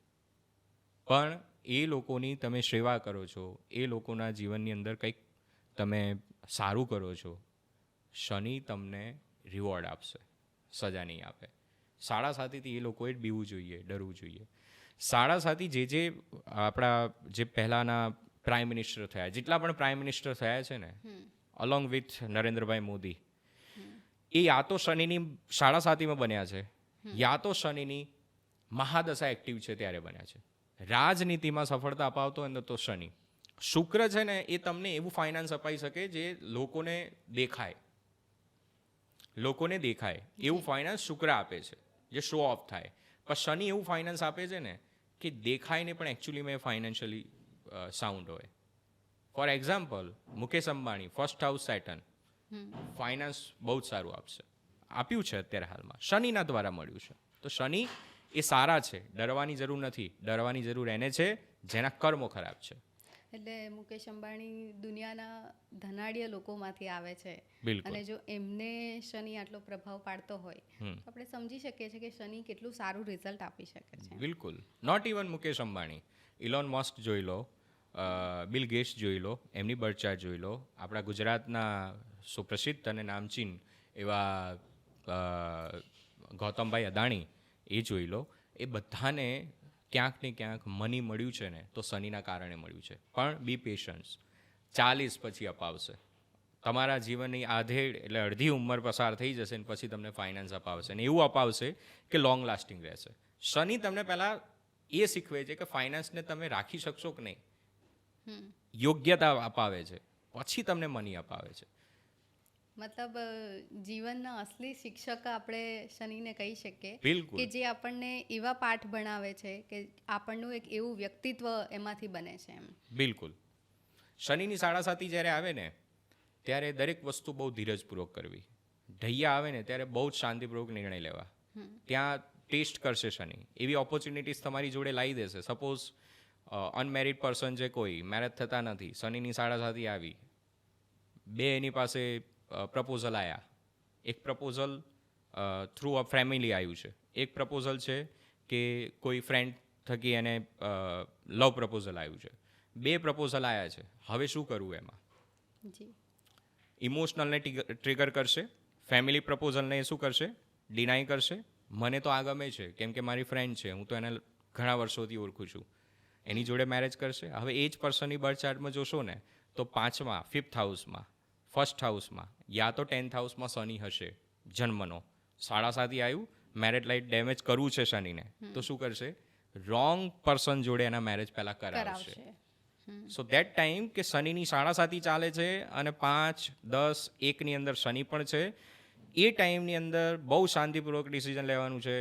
પણ એ લોકોની તમે સેવા કરો છો, એ લોકોના જીવનની અંદર કંઈક તમે સારું કરો છો, શનિ તમને રિવોર્ડ આપશે, સજા નહીં આપે. સાડા સાતીથી એ લોકોએ બીવું જોઈએ, ડરવું જોઈએ. સાડા સાતી જે આપણા જે પહેલાંના પ્રાઇમ મિનિસ્ટર થયા, જેટલા પણ પ્રાઇમ મિનિસ્ટર થયા છે ને, અલોંગ વિથ નરેન્દ્રભાઈ મોદી, એ યા તો શનિની સાડા સાતીમાં બન્યા છે, યા તો શનિની મહાદશા એક્ટિવ છે ત્યારે બન્યા છે. રાજનીતિમાં સફળતા અપાવતો હોય ને તો શનિ. શુક્ર છે ને એ તમને એવું ફાઇનાન્સ અપાઈ શકે જે લોકોને દેખાય, એવું ફાઇનાન્સ શુક્ર આપે છે જે શો ઓફ થાય. પણ શનિ એવું ફાઇનાન્સ આપે છે ને કે દેખાય ને પણ એકચ્યુઅલીમાં એ ફાઇનાન્શિયલી સાઉન્ડ હોય. For example, Mukesh Ambani, first house Saturn, finance બહુ જ સારું આપ્યું છે અત્યારે હાલમાં, શનિના દ્વારા મળ્યું છે. તો શનિ એ સારા છે, ડરવાની જરૂર નથી. ડરવાની જરૂર એને છે જેના કર્મો ખરાબ છે. એટલે મુકેશ અંબાણી દુનિયાના ધનાઢ્ય લોકોમાંથી આવે છે. અને જો એમને શનિ આટલો પ્રભાવ પાડતો હોય તો આપણે સમજી શકીએ છીએ કે શનિ કેટલું સારું રિઝલ્ટ આપી શકે છે. બિલકુલ. Not even Mukesh Ambani, Elon Musk જોઈ લો, બિલ ગેટ્સ જોઈ લો, એમની બર્થ ચાર્ટ જોઈ લો, આપણા ગુજરાતના સુપ્રસિદ્ધ અને નામચીન એવા ગૌતમભાઈ અદાણી એ જોઈ લો. એ બધાને ક્યાંક ને ક્યાંક મની મળ્યું છે ને તો શનિના કારણે મળ્યું છે. પણ બી પેશન્સ, 40 પછી અપાવશે. તમારા જીવનની આધેડ એટલે અડધી ઉંમર પસાર થઈ જશે ને પછી તમને ફાઇનાન્સ અપાવશે ને એવું અપાવશે કે લોંગ લાસ્ટિંગ રહેશે. શનિ તમને પહેલાં એ શીખવે છે કે ફાઇનાન્સને તમે રાખી શકશો કે નહીં, યોગ્યતા અપાવે છે, પછી તમને મની અપાવે છે. મતલબ જીવનના અસલી શિક્ષક આપણે શનિને કહી શકીએ. બિલકુલ. કે જે આપણને એવા પાઠ ભણાવે છે કે આપણનું એક એવું વ્યક્તિત્વ એમાંથી બને છે એમ. બિલકુલ. શનિની સાડા સાતી જ્યારે આવે ને ત્યારે દરેક વસ્તુ બહુ ધીરજપૂર્વક કરવી. ઢૈયા આવે ને ત્યારે બહુ જ શાંતિપૂર્વક નિર્ણય લેવા. ત્યાં ટેસ્ટ કરશે શનિ, એવી ઓપોર્ચ્યુનિટીઝ તમારી જોડે લાવી દેશે. સપોઝ અનમેરિડ પર્સન છે, કોઈ મેરેજ થતા નથી, શનિની સાડા સાતી આવી, બે એની પાસે પ્રપોઝલ આવ્યા. એક પ્રપોઝલ થ્રુ અ ફેમિલી આવ્યું છે, એક પ્રપોઝલ છે કે કોઈ ફ્રેન્ડ થકી એને લવ પ્રપોઝલ આવ્યું છે. 2 પ્રપોઝલ આવ્યા છે. હવે શું કરવું એમાં? ઇમોશનલને ટ્રિગર કરશે, ફેમિલી પ્રપોઝલને શું કરશે? ડિનાય કરશે. મને તો આ ગમે છે કેમ કે મારી ફ્રેન્ડ છે, હું તો એને ઘણા વર્ષોથી ઓળખું છું, એની જોડે મેરેજ કરશે. હવે એ જ પર્સનની બર્થ ચાર્ટમાં જોશો ને તો 5મા, 5th હાઉસમાં, ફર્સ્ટ હાઉસમાં યા તો 10th હાઉસમાં શનિ હશે જન્મનો. સાડા સાતી આવ્યું મેરેજ લાઈફ ડેમેજ કરવું છે શનિને, તો શું કરશે? રોંગ પર્સન જોડે એના મેરેજ પહેલાં કરાવશે. સો દેટ ટાઈમ કે શનિની સાડાસાતી ચાલે છે અને 5, 10, 1ની અંદર શનિ પણ છે. એ ટાઈમની અંદર બહુ શાંતિપૂર્વક ડિસિઝન લેવાનું છે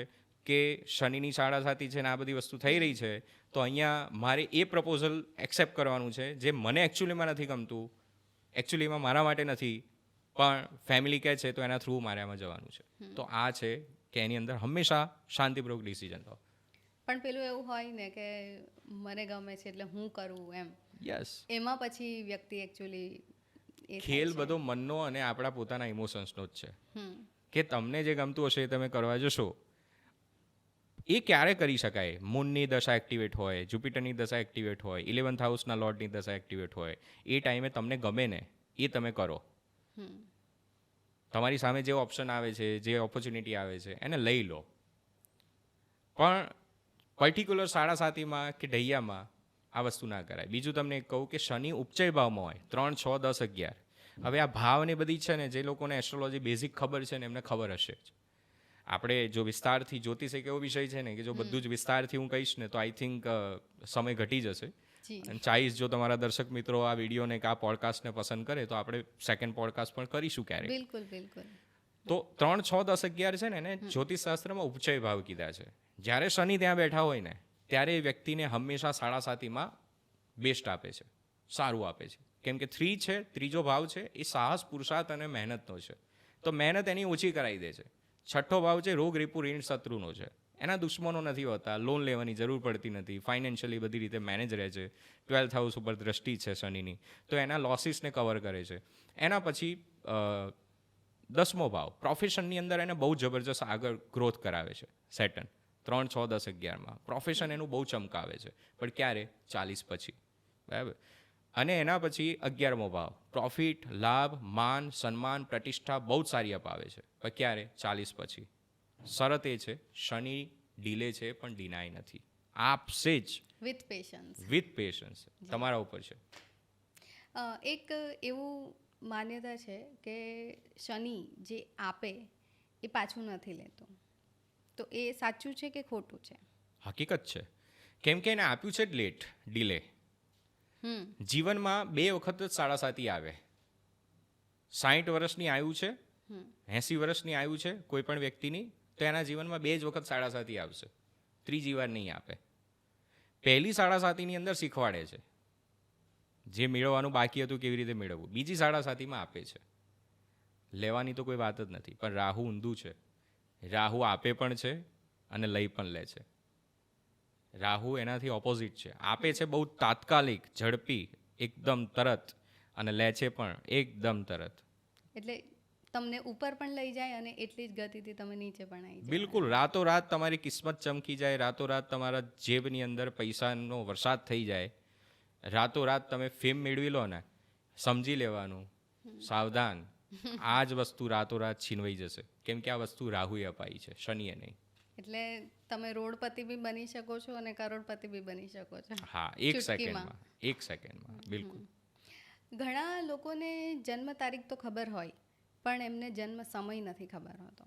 કે શનિની સાડાસાતી છે ને આ બધી વસ્તુ થઈ રહી છે, તો અહીંયા મારે એ પ્રપોઝલ એક્સેપ્ટ કરવાનું છે જે મને એકચ્યુઅલીમાં નથી ગમતું, એકચ્યુઅલીમાં મારા માટે નથી, પણ ફેમિલી કહે છે તો એના થ્રુ મારે આમાં જવાનું છે. તો આ છે કે એની અંદર હંમેશા શાંતિપૂર્વક ડિસિઝન લો. પણ પેલું એવું હોય ને કે મને ગમે છે એટલે હું કરું એમ, યસ, એમાં પછી વ્યક્તિ એકચ્યુઅલી ખેલ બધો મનનો અને આપણા પોતાના ઇમોશન્સનો જ છે. કે તમને જે ગમતું હશે એ તમે કરવા જશો. એ ક્યારે કરી શકાય? મૂનની દશા એક્ટિવેટ હોય, જુપિટરની દશા એક્ટિવેટ હોય, 11th હાઉસના લોર્ડની દશા એક્ટિવેટ હોય, એ ટાઈમે તમને ગમે ને એ તમે કરો. તમારી સામે જે ઓપ્શન આવે છે, જે ઓપોર્ચ્યુનિટી આવે છે એને લઈ લો. પણ પર્ટિક્યુલર સાડાસાતીમાં કે ઢૈયામાં આ વસ્તુ ના કરાય. બીજું તમને એક કહું કે શનિ ઉપચય ભાવમાં હોય 3, 6, 10, 11. હવે આ ભાવને બધી છે ને, જે લોકોને એસ્ટ્રોલોજી બેઝિક ખબર છે ને એમને ખબર હશે જ. આપણે જો વિસ્તારથી, જ્યોતિષ એક એવો વિષય છે ને કે જો બધું જ વિસ્તારથી હું કહીશ ને તો આઈ થિંક સમય ઘટી જશે. અને ચાહીશ જો તમારા દર્શક મિત્રો આ વિડીયોને કે આ પોડકાસ્ટને પસંદ કરે તો આપણે સેકન્ડ પોડકાસ્ટ પણ કરીશું ક્યારેક. બિલકુલ બિલકુલ. તો 3, 6, 10, 11 છે ને એને જ્યોતિષશાસ્ત્રમાં ઉપચય ભાવ કીધા છે. જ્યારે શનિ ત્યાં બેઠા હોય ને ત્યારે એ વ્યક્તિને હંમેશા સાડાસાતીમાં બેસ્ટ આપે છે, સારું આપે છે. કેમ કે 3 છે, ત્રીજો ભાવ છે, એ સાહસ, પુરુષાર્થ અને મહેનતનો છે. તો મહેનત એની ઓછી કરાવી દે છે. 6ઠ્ઠો ભાવ છે રોગ, રીપુ, ઋણ, શત્રુનો છે. એના દુશ્મનો નથી હોતા, લોન લેવાની જરૂર પડતી નથી, ફાઇનાન્શિયલી બધી રીતે મેનેજ રહે છે. 12th હાઉસ ઉપર દ્રષ્ટિ છે શનિની, તો એના લોસીસને કવર કરે છે. એના પછી 10મો ભાવ પ્રોફેશનની અંદર એને બહુ જબરજસ્ત આગળ ગ્રોથ કરાવે છે. સેટર્ન 3, 6, 10, 11માં પ્રોફેશન એનું બહુ ચમકાવે છે, પણ ક્યારે? 40 પછી, બરાબર. અને એના પછી 11મો ભાવ પ્રોફિટ, લાભ, માન, સન્માન, પ્રતિષ્ઠા બહુ જ સારી અપાવે છે, પણ ક્યારે? 40 પછી. શરત એ છે શનિ ડીલે છે પણ ડિનાય નથી, આપશે જ વિથ પેશન્સ. તમારા ઉપર છે. એક એવું માન્યતા છે કે શનિ જે આપે એ પાછું નથી લેતો, તો એ સાચું છે કે ખોટું છે? હકીકત છે, કેમ કે એને આપ્યું છે લેટ, ડીલે. જીવનમાં 2 વખત જ સાડાસાતી આવે. 60 વર્ષની આયુ છે, 80 વર્ષની આયુ છે કોઈ પણ વ્યક્તિની, તો એના જીવનમાં 2 જ વખત સાડાસાતી આવશે, ત્રીજી વાર નહીં આપે. પહેલી સાડાસાતીની અંદર શીખવાડે છે જે મેળવવાનું બાકી હતું કેવી રીતે મેળવવું. બીજી સાડાસાતીમાં આપે છે. લેવાની તો કોઈ વાત જ નથી. પણ રાહુ ઊંધું છે, રાહુ આપે પણ છે અને લઈ પણ લે છે. રાહુ એનાથી ઓપોઝિટ છે, આપે છે બહુ તાત્કાલિક, ઝડપી, એકદમ તરત, અને લે છે પણ એકદમ તરત. એટલે તમને ઉપર પણ લઈ જાય અને એટલી જ ગતિથી તમે નીચે પણ આવી જાય. બિલકુલ, રાતોરાત તમારી કિસ્મત ચમકી જાય, રાતોરાત તમારા જેબની અંદર પૈસાનો વરસાદ થઈ જાય, રાતોરાત તમે ફેમ મેળવી લો ને, સમજી લેવાનું, સાવધાન, આ જ વસ્તુ રાતોરાત છીનવાઈ જશે. કેમ કે આ વસ્તુ રાહુએ અપાઈ છે, શનિએ નહીં. એટલે તમે રોડપતિ બી બની શકો છો અને કરોડપતિ બી બની શકો છો. હા, એક સેકન્ડમાં. બિલકુલ. ઘણા લોકોને જન્મ તારીખ તો ખબર હોય પણ એમને જન્મ સમય નથી ખબર હોતો.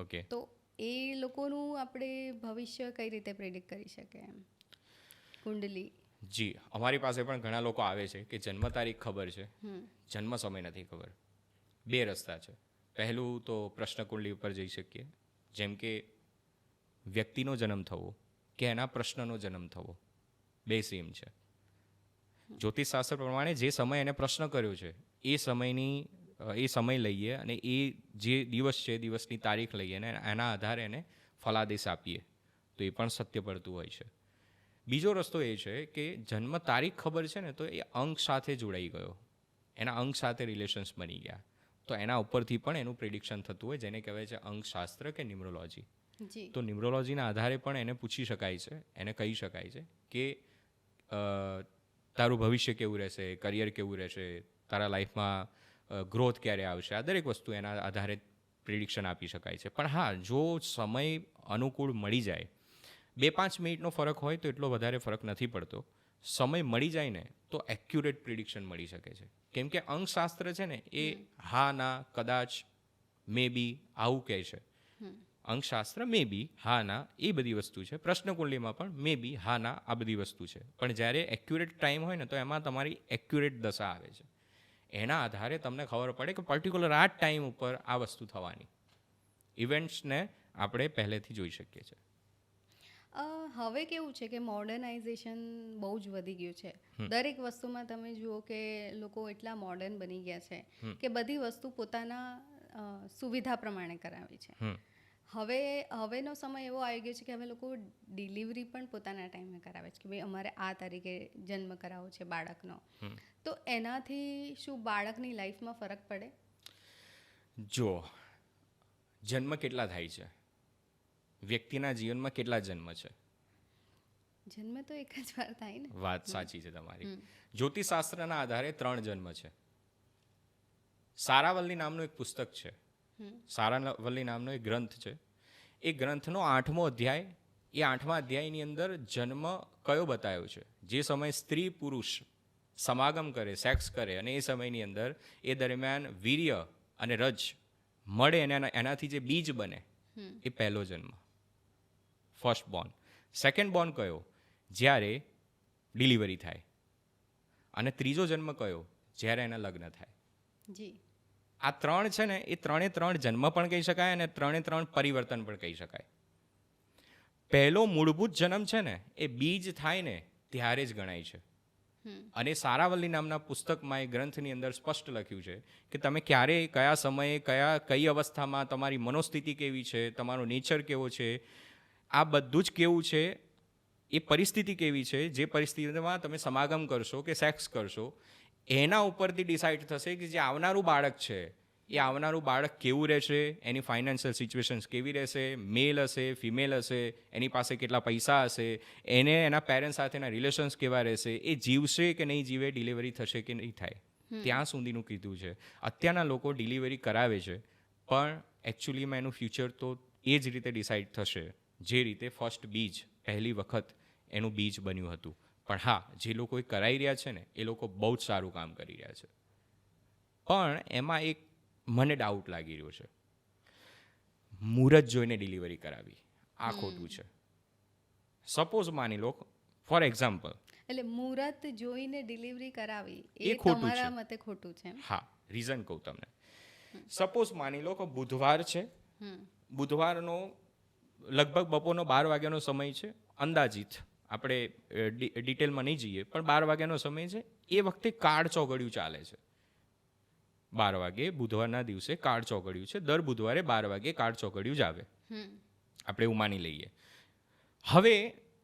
ઓકે, તો એ લોકોનું આપણે ભવિષ્ય કઈ રીતે પ્રેડિક્ટ કરી શકીએ એમ? કુંડલી. જી, અમારી પાસે પણ ઘણા લોકો આવે છે કે જન્મ તારીખ ખબર છે, જન્મ સમય નથી ખબર. 2 રસ્તા છે. પહેલું તો પ્રશ્ન કુંડલી ઉપર જઈ શકીએ, જેમ કે વ્યક્તિનો જન્મ થવો કે એના પ્રશ્નનો જન્મ થવો, 2 સેમ છે. જ્યોતિષશાસ્ત્ર પ્રમાણે જે સમય એને પ્રશ્ન કર્યો છે એ સમય લઈએ અને એ જે દિવસ છે દિવસની તારીખ લઈએ અને એના આધારે એને ફલાદેશ આપીએ તો એ પણ સત્ય પડતું હોય છે. બીજો રસ્તો એ છે કે જન્મ તારીખ ખબર છે ને તો એ અંક સાથે જોડાઈ ગયો, એના અંક સાથે રિલેશન્સ બની ગયા, તો એના ઉપરથી પણ એનું પ્રિડિક્શન થતું હોય, જેને કહેવાય છે અંકશાસ્ત્ર કે ન્યુમરોલોજી. તો ન્યુમરોલોજીના આધારે પણ એને પૂછી શકાય છે, એને કહી શકાય છે કે તારું ભવિષ્ય કેવું રહેશે, કરિયર કેવું રહેશે, તારા લાઈફમાં ગ્રોથ ક્યારે આવશે, આ દરેક વસ્તુ એના આધારે પ્રિડિક્શન આપી શકાય છે. પણ હા, જો સમય અનુકૂળ મળી જાય, 2-5 મિનિટનો ફરક હોય તો એટલો વધારે ફરક નથી પડતો. સમય મળી જાય ને તો એક્યુરેટ પ્રિડિક્શન મળી શકે છે. કેમ કે અંકશાસ્ત્ર છે ને એ હા, ના, કદાચ, મે બી આવું કહે છે. અંકશાસ્ત્ર મે બી હા ના એ બધી વસ્તુ છે, પ્રશ્નકુંડલીમાં પણ મે બી હા ના આ બધી વસ્તુ છે, પણ જ્યારે એક્યુરેટ ટાઈમ હોય ને તો એમાં તમારી એક્યુરેટ દશા આવે છે. એના આધારે તમને ખબર પડે કે પર્ટિક્યુલર આ ટાઈમ ઉપર આ વસ્તુ થવાની. ઇવેન્ટ્સને આપણે પહેલેથી જોઈ શકીએ છીએ. હવે કેવું છે કે મોડર્નાઇઝેશન બહુ જ વધી ગયું છે. દરેક વસ્તુમાં તમે જુઓ કે લોકો એટલા મોડર્ન બની ગયા છે કે બધી વસ્તુ પોતાના સુવિધા પ્રમાણે કરાવે છે. હવેનો સમય એવો આવી ગયો છે કે હવે લોકો ડિલિવરી પણ પોતાના ટાઈમે કરાવે છે કે ભાઈ અમારે આ તારીખે જન્મ કરાવવો છે બાળકનો. તો એનાથી શું બાળકની લાઈફમાં ફરક પડે? જો જન્મ કેટલા થાય છે, વ્યક્તિના જીવનમાં કેટલા જન્મ છે? જન્મ તો એક જ વાર થાય ને. વાત સાચી છે તમારી. જ્યોતિષશાસ્ત્રના આધારે 3 જન્મ છે. સારાવલ્લી નામનું એક પુસ્તક છે, સારાવલ્લી નામનો એક ગ્રંથ છે. એ ગ્રંથનો 8મો અધ્યાય, એ 8મા અધ્યાયની અંદર જન્મ કયો બતાવ્યો છે. જે સમયે સ્ત્રી પુરુષ સમાગમ કરે, સેક્સ કરે, અને એ સમયની અંદર એ દરમિયાન વીર્ય અને રજ મળે અને એનાથી જે બીજ બને એ પહેલો જન્મ, ફર્સ્ટ બોર્ન. સેકન્ડ બોર્ન કયો? જ્યારે ડિલિવરી થાય. અને ત્રીજો જન્મ કયો? જ્યારે એના લગ્ન થાય. જી. આ 3 છે ને, એ 3 જન્મ પણ કહી શકાય અને 3 પરિવર્તન પણ કહી શકાય. પહેલો મૂળભૂત જન્મ છે ને, એ બીજ થાય ને ત્યારે જ ગણાય છે. અને સારાવલ્લી નામના પુસ્તકમાં એ ગ્રંથની અંદર સ્પષ્ટ લખ્યું છે કે તમે ક્યારે, કયા સમયે, કઈ અવસ્થામાં, તમારી મનોસ્થિતિ કેવી છે, તમારો નેચર કેવો છે, આ બધું જ કેવું છે, એ પરિસ્થિતિ કેવી છે, જે પરિસ્થિતિમાં તમે સમાગમ કરશો કે સેક્સ કરશો એના ઉપરથી ડિસાઇડ થશે કે જે આવનારું બાળક છે એ આવનારું બાળક કેવું રહેશે, એની ફાઇનાન્શિયલ સિચ્યુએશન્સ કેવી રહેશે, મેલ હશે, ફિમેલ હશે, એની પાસે કેટલા પૈસા હશે, એને એના પેરેન્ટ્સ સાથેના રિલેશન્સ કેવા રહેશે, એ જીવશે કે નહીં જીવે, ડિલિવરી થશે કે નહીં થાય, ત્યાં સુધીનું કીધું છે. અત્યારના લોકો ડિલિવરી કરાવે છે પણ એકચ્યુઅલીમાં એનું ફ્યુચર તો એ જ રીતે ડિસાઇડ થશે જે રીતે ફર્સ્ટ બીજ, પહેલી વખત એનું બીજ બન્યું હતું. પણ હા, જે લોકો એ કરાવી રહ્યા છે ને એ લોકો બહુ જ સારું કામ કરી રહ્યા છે. પણ એમાં એક મને ડાઉટ લાગી રહ્યો છે, મુહૂર્ત જોઈને ડિલિવરી કરાવી, આ ખોટું છે. સપોઝ માની લો, ફોર એક્ઝામ્પલ, એટલે મુહૂર્ત જોઈને ડિલિવરી કરાવી એ ખોટું તમારા છે. મતે ખોટું છે? હા, રીઝન કહું તમને. સપોઝ માની લો કે બુધવાર છે, બુધવારનો લગભગ બપોરનો 12 વાગ્યાનો સમય છે, અંદાજિત, આપણે ડિટેલમાં નહીં જઈએ, પણ 12 વાગ્યાનો સમય છે. એ વખતે કાળ ચોઘડિયું ચાલે છે. 12 વાગે બુધવારના દિવસે કાળ ચોઘડિયું છે. દર બુધવારે 12 વાગે કાળ ચોઘડિયું જ આવે, આપણે એવું માની લઈએ. હવે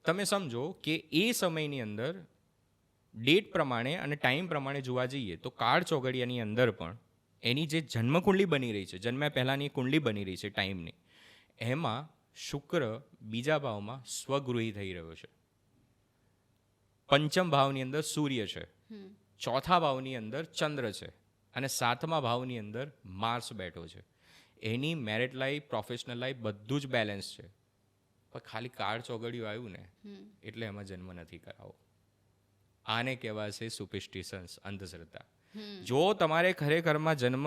તમે સમજો કે એ સમયની અંદર ડેટ પ્રમાણે અને ટાઈમ પ્રમાણે જોવા જઈએ તો કાળ ચોઘડિયાની અંદર પણ એની જે જન્મકુંડલી બની રહી છે, જન્મ્યા પહેલાંની કુંડલી બની રહી છે ટાઈમની, એમાં શુક્ર બીજા ભાવમાં સ્વગૃહી થઈ રહ્યો છે. પંચમ ભાવની અંદર સૂર્ય છે, ચોથા ભાવની અંદર ચંદ્ર છે, અને 7મા ભાવની અંદર માર્સ બેઠો છે. એની મેરિટ લાઈફ, પ્રોફેશનલ લાઈફ બધું જ બેલેન્સ છે. પણ ખાલી કાળ ચોઘડિયું આવ્યું ને એટલે એમાં જન્મ નથી કરાવો. આને કહેવાશે સુપરસ્ટિશન્સ, અંધશ્રદ્ધા. જો તમારે ખરેખરમાં જન્મ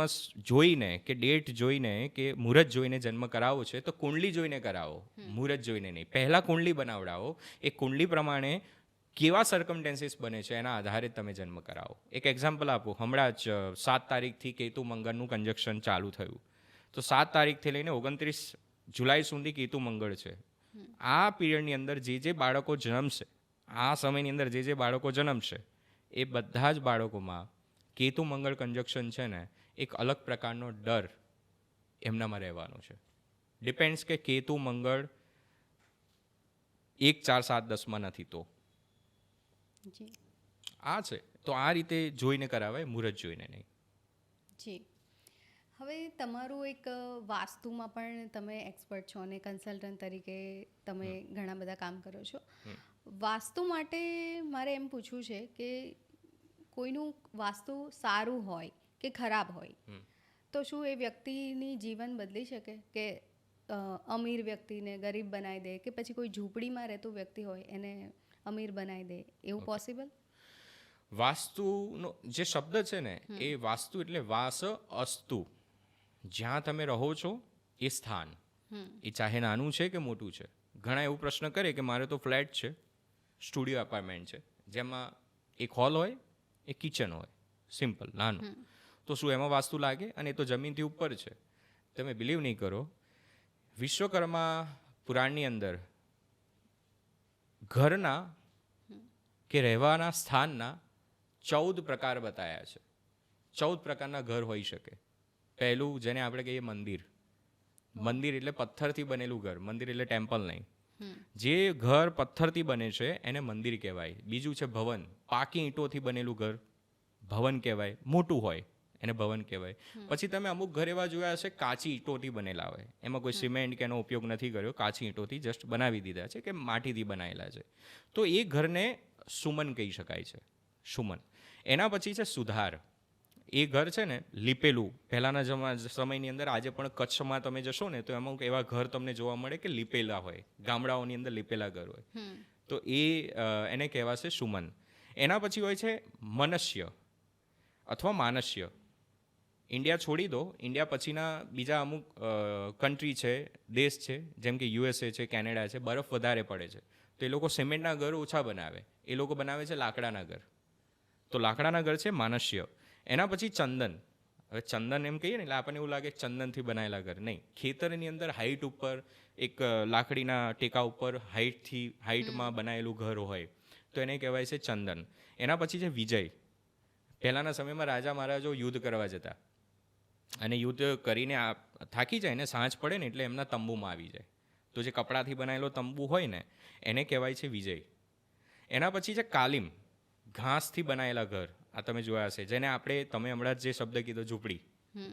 જોઈને કે ડેટ જોઈને કે મુહૂર્ત જોઈને જન્મ કરાવવો છે તો કુંડલી જોઈને કરાવો, મુહૂર્ત જોઈને નહીં. પહેલાં કુંડલી બનાવડાવો, એ કુંડલી પ્રમાણે કેવા સર્કમટેન્સીસ બને છે એના આધારે તમે જન્મ કરાવો. એક એક્ઝામ્પલ આપો, હમણાં જ 7 તારીખથી કેતુ મંગળનું કન્જક્શન ચાલુ થયું, તો 7 તારીખથી લઈને 29 જુલાઈ સુધી કેતુ મંગળ છે. આ પીરિયડની અંદર જે બાળકો જન્મશે, આ સમયની અંદર જે બાળકો જન્મશે, એ બધા જ બાળકોમાં કેતુ મંગળ કન્જક્શન છે ને, એક અલગ પ્રકારનો ડર એમનામાં રહેવાનો છે. ડિપેન્ડ્સ કે કેતુ મંગળ 1, 4, 7, 10માં નથી તો આ છે. તો આ રીતે જોઈને કરાવાય, મુહૂર્ત જોઈને નહીં. જી. હવે તમારું એક વાસ્તુમાં પણ તમે એક્સપર્ટ છો અને કન્સલ્ટન્ટ તરીકે તમે ઘણા બધા કામ કરો છો. વાસ્તુ માટે મારે એમ પૂછવું છે કે કોઈનું વાસ્તુ સારું હોય કે ખરાબ હોય તો શું એ વ્યક્તિની જીવન બદલી શકે? કે અમીર વ્યક્તિને ગરીબ બનાવી દે, કે પછી કોઈ ઝૂંપડીમાં રહેતું વ્યક્તિ હોય એને અમીર બનાવી દે, એવું પોસિબલ? વાસ્તુનો જે શબ્દ છે ને, એ વાસ્તુ એટલે વાસ અસ્તુ, જ્યાં તમે રહો છો એ સ્થાન. એ ચાહે નાનું છે કે મોટું છે. ઘણા એવું પ્રશ્ન કરે કે મારે તો ફ્લેટ છે, સ્ટુડિયો એપાર્ટમેન્ટ છે, જેમાં એક હોલ હોય, એક કિચન હોય, સિમ્પલ નાનું, તો શું એમાં વાસ્તુ લાગે? અને એ તો જમીનથી ઉપર છે. તમે બિલીવ નહીં કરો, વિશ્વકર્મા પુરાણની અંદર ઘરના કે રહેવાના સ્થાનના 14 પ્રકાર બતાવ્યા છે. 14 પ્રકારના ઘર હોઈ શકે. પહેલું જેને આપણે કહીએ મંદિર. મંદિર એટલે પથ્થરથી બનેલું ઘર. મંદિર એટલે ટેમ્પલ નહીં. જે ઘર પથ્થરથી બને છે એને મંદિર કહેવાય. બીજું છે ભવન. પાકી ઈંટોથી બનેલું ઘર ભવન કહેવાય. મોટું હોય એને ભવન કહેવાય. પછી તમે અમુક ઘર એવા જોયા હશે કાચી ઈંટોથી બનેલા હોય, એમાં કોઈ સિમેન્ટ કે એનો ઉપયોગ નથી કર્યો, કાચી ઈંટોથી જસ્ટ બનાવી દીધા છે કે માટીથી બનાવેલા છે, તો એ ઘરને સુમન કહી શકાય છે. સુમન. એના પછી છે સુધાર. એ ઘર છે ને લીપેલું. પહેલાંના સમયની અંદર, આજે પણ કચ્છમાં તમે જશો ને તો અમુક એવા ઘર તમને જોવા મળે કે લીપેલા હોય, ગામડાઓની અંદર લીપેલા ઘર હોય, તો એને કહેવાશે સુમન. એના પછી હોય છે મનસ્ય અથવા માનસ્ય. ઇન્ડિયા છોડી દો, ઇન્ડિયા પછીના બીજા અમુક કન્ટ્રી છે, દેશ છે, જેમ કે USA છે, કેનેડા છે, બરફ વધારે પડે છે, તો એ લોકો સિમેન્ટના ઘર ઓછા બનાવે, એ લોકો બનાવે છે લાકડાના ઘર. તો લાકડાના ઘર છે માનસ્ય. એના પછી ચંદન. હવે ચંદન એમ કહીએ ને એટલે આપણને એવું લાગે ચંદનથી બનાવેલા ઘર. નહીં, ખેતરની અંદર હાઈટ ઉપર એક લાકડીના ટેકા ઉપર હાઈટમાં બનાવેલું ઘર હોય તો એને કહેવાય છે ચંદન. એના પછી છે વિજય. પહેલાંના સમયમાં રાજા મહારાજો યુદ્ધ કરવા જતા અને યુદ્ધ કરીને થાકી જાય ને, સાંજ પડે ને એટલે એમના તંબુમાં આવી જાય, તો જે કપડાથી બનાવેલો તંબુ હોય ને એને કહેવાય છે વિજય. એના પછી છે કાલિમ. ઘાસથી બનાવેલા ઘર. આ તમે જોયા હશે, જેને તમે હમણાં જે શબ્દ કીધો ઝૂંપડી,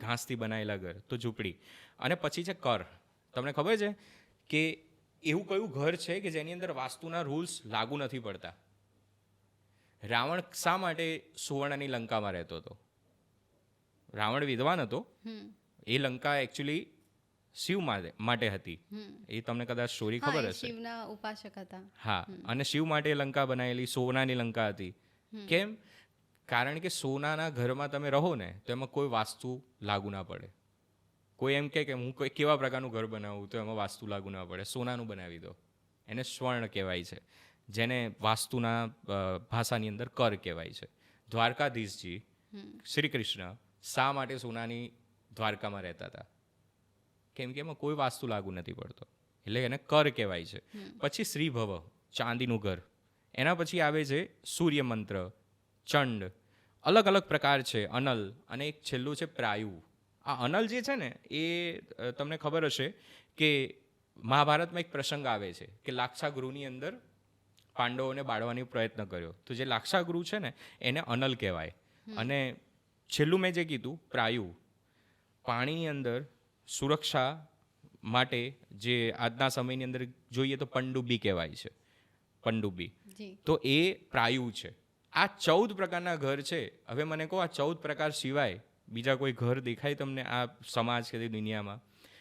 ઘાસથી બનાવેલા ઘર, તો ઝૂંપડી. અને પછી છે કર. તમને ખબર છે કે એવું કયું ઘર છે કે જેની અંદર વાસ્તુના રૂલ્સ લાગુ નથી પડતા? રાવણ શા માટે સુવર્ણની લંકામાં રહેતો હતો? રાવણ વિદ્વાન હતો. એ લંકા એકચ્યુઅલી શિવ માટે હતી. એ તમને કદાચ સ્ટોરી ખબર હશે. શિવના ઉપાસક હતા. હા, અને શિવ માટે લંકા બનાવેલી સોનાની લંકા હતી. કેમ? કારણ કે સોનાના ઘરમાં તમે રહો ને તો એમાં કોઈ વાસ્તુ લાગુ ના પડે. કોઈ એમ કે હું કોઈ કેવા પ્રકારનું ઘર બનાવું તો એમાં વાસ્તુ લાગુ ના પડે, સોનાનું બનાવી દો. એને સ્વર્ણ કહેવાય છે, જેને વાસ્તુના ભાષાની અંદર કર કહેવાય છે. દ્વારકાધીશજી શ્રી કૃષ્ણ શા માટે સોનાની દ્વારકામાં રહેતા હતા? કેમ કે એમાં કોઈ વાસ્તુ લાગુ નથી પડતો, એટલે એને કર કહેવાય છે. પછી શ્રીભવ, ચાંદીનું ઘર. એના પછી આવે છે સૂર્ય મંત્ર, ચંડ, અલગ અલગ પ્રકાર છે, અનલ, અને એક છેલ્લું છે પ્રાયુ. આ અનલ જે છે ને એ તમને ખબર હશે કે મહાભારતમાં એક પ્રસંગ આવે છે કે લાક્ષાગૃહની અંદર પાંડવોને બાળવાનો પ્રયત્ન કર્યો, તો જે લાક્ષાગૃહ છે ને એને અનલ કહેવાય. અને છેલ્લું મેં જે કીધું પ્રાયુ, પાણીની અંદર સુરક્ષા માટે જે આજના સમયની અંદર જોઈએ તો પનડુબ્બી કહેવાય છે, પનડુબ્બી. તો એ પ્રાયુ છે. આ 14 પ્રકારના ઘર છે. હવે મને કહો, આ 14 પ્રકાર સિવાય બીજા કોઈ ઘર દેખાય તમને આ સમાજ કે દુનિયામાં?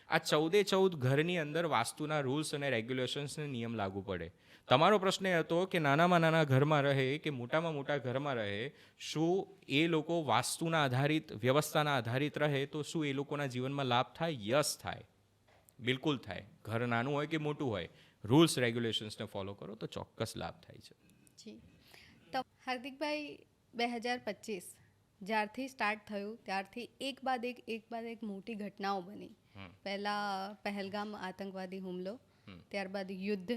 આ 14 ઘરની અંદર વાસ્તુના રૂલ્સ અને રેગ્યુલેશન્સને નિયમ લાગુ પડે. તમારો પ્રશ્ન એ હતો કે નાનામાં નાના ઘરમાં રહે કે મોટામાં મોટા ઘરમાં રહે, શું એ લોકો વાસ્તુના આધારિત, વ્યવસ્થાના આધારિત રહે તો શું એ લોકોના જીવનમાં લાભ થાય? યસ, થાય, બિલકુલ થાય. ઘર નાનું હોય કે મોટું હોય, રૂલ્સ રેગ્યુલેશન્સને ફોલો કરો તો ચોક્કસ લાભ થાય છે. જી. તો હાર્દિકભાઈ, 2025 જ્યારથી સ્ટાર્ટ થયું ત્યારથી એક બાદ એક મોટી ઘટનાઓ બની. પહેલાં પહેલગામ આતંકવાદી હુમલો, ત્યારબાદ યુદ્ધ,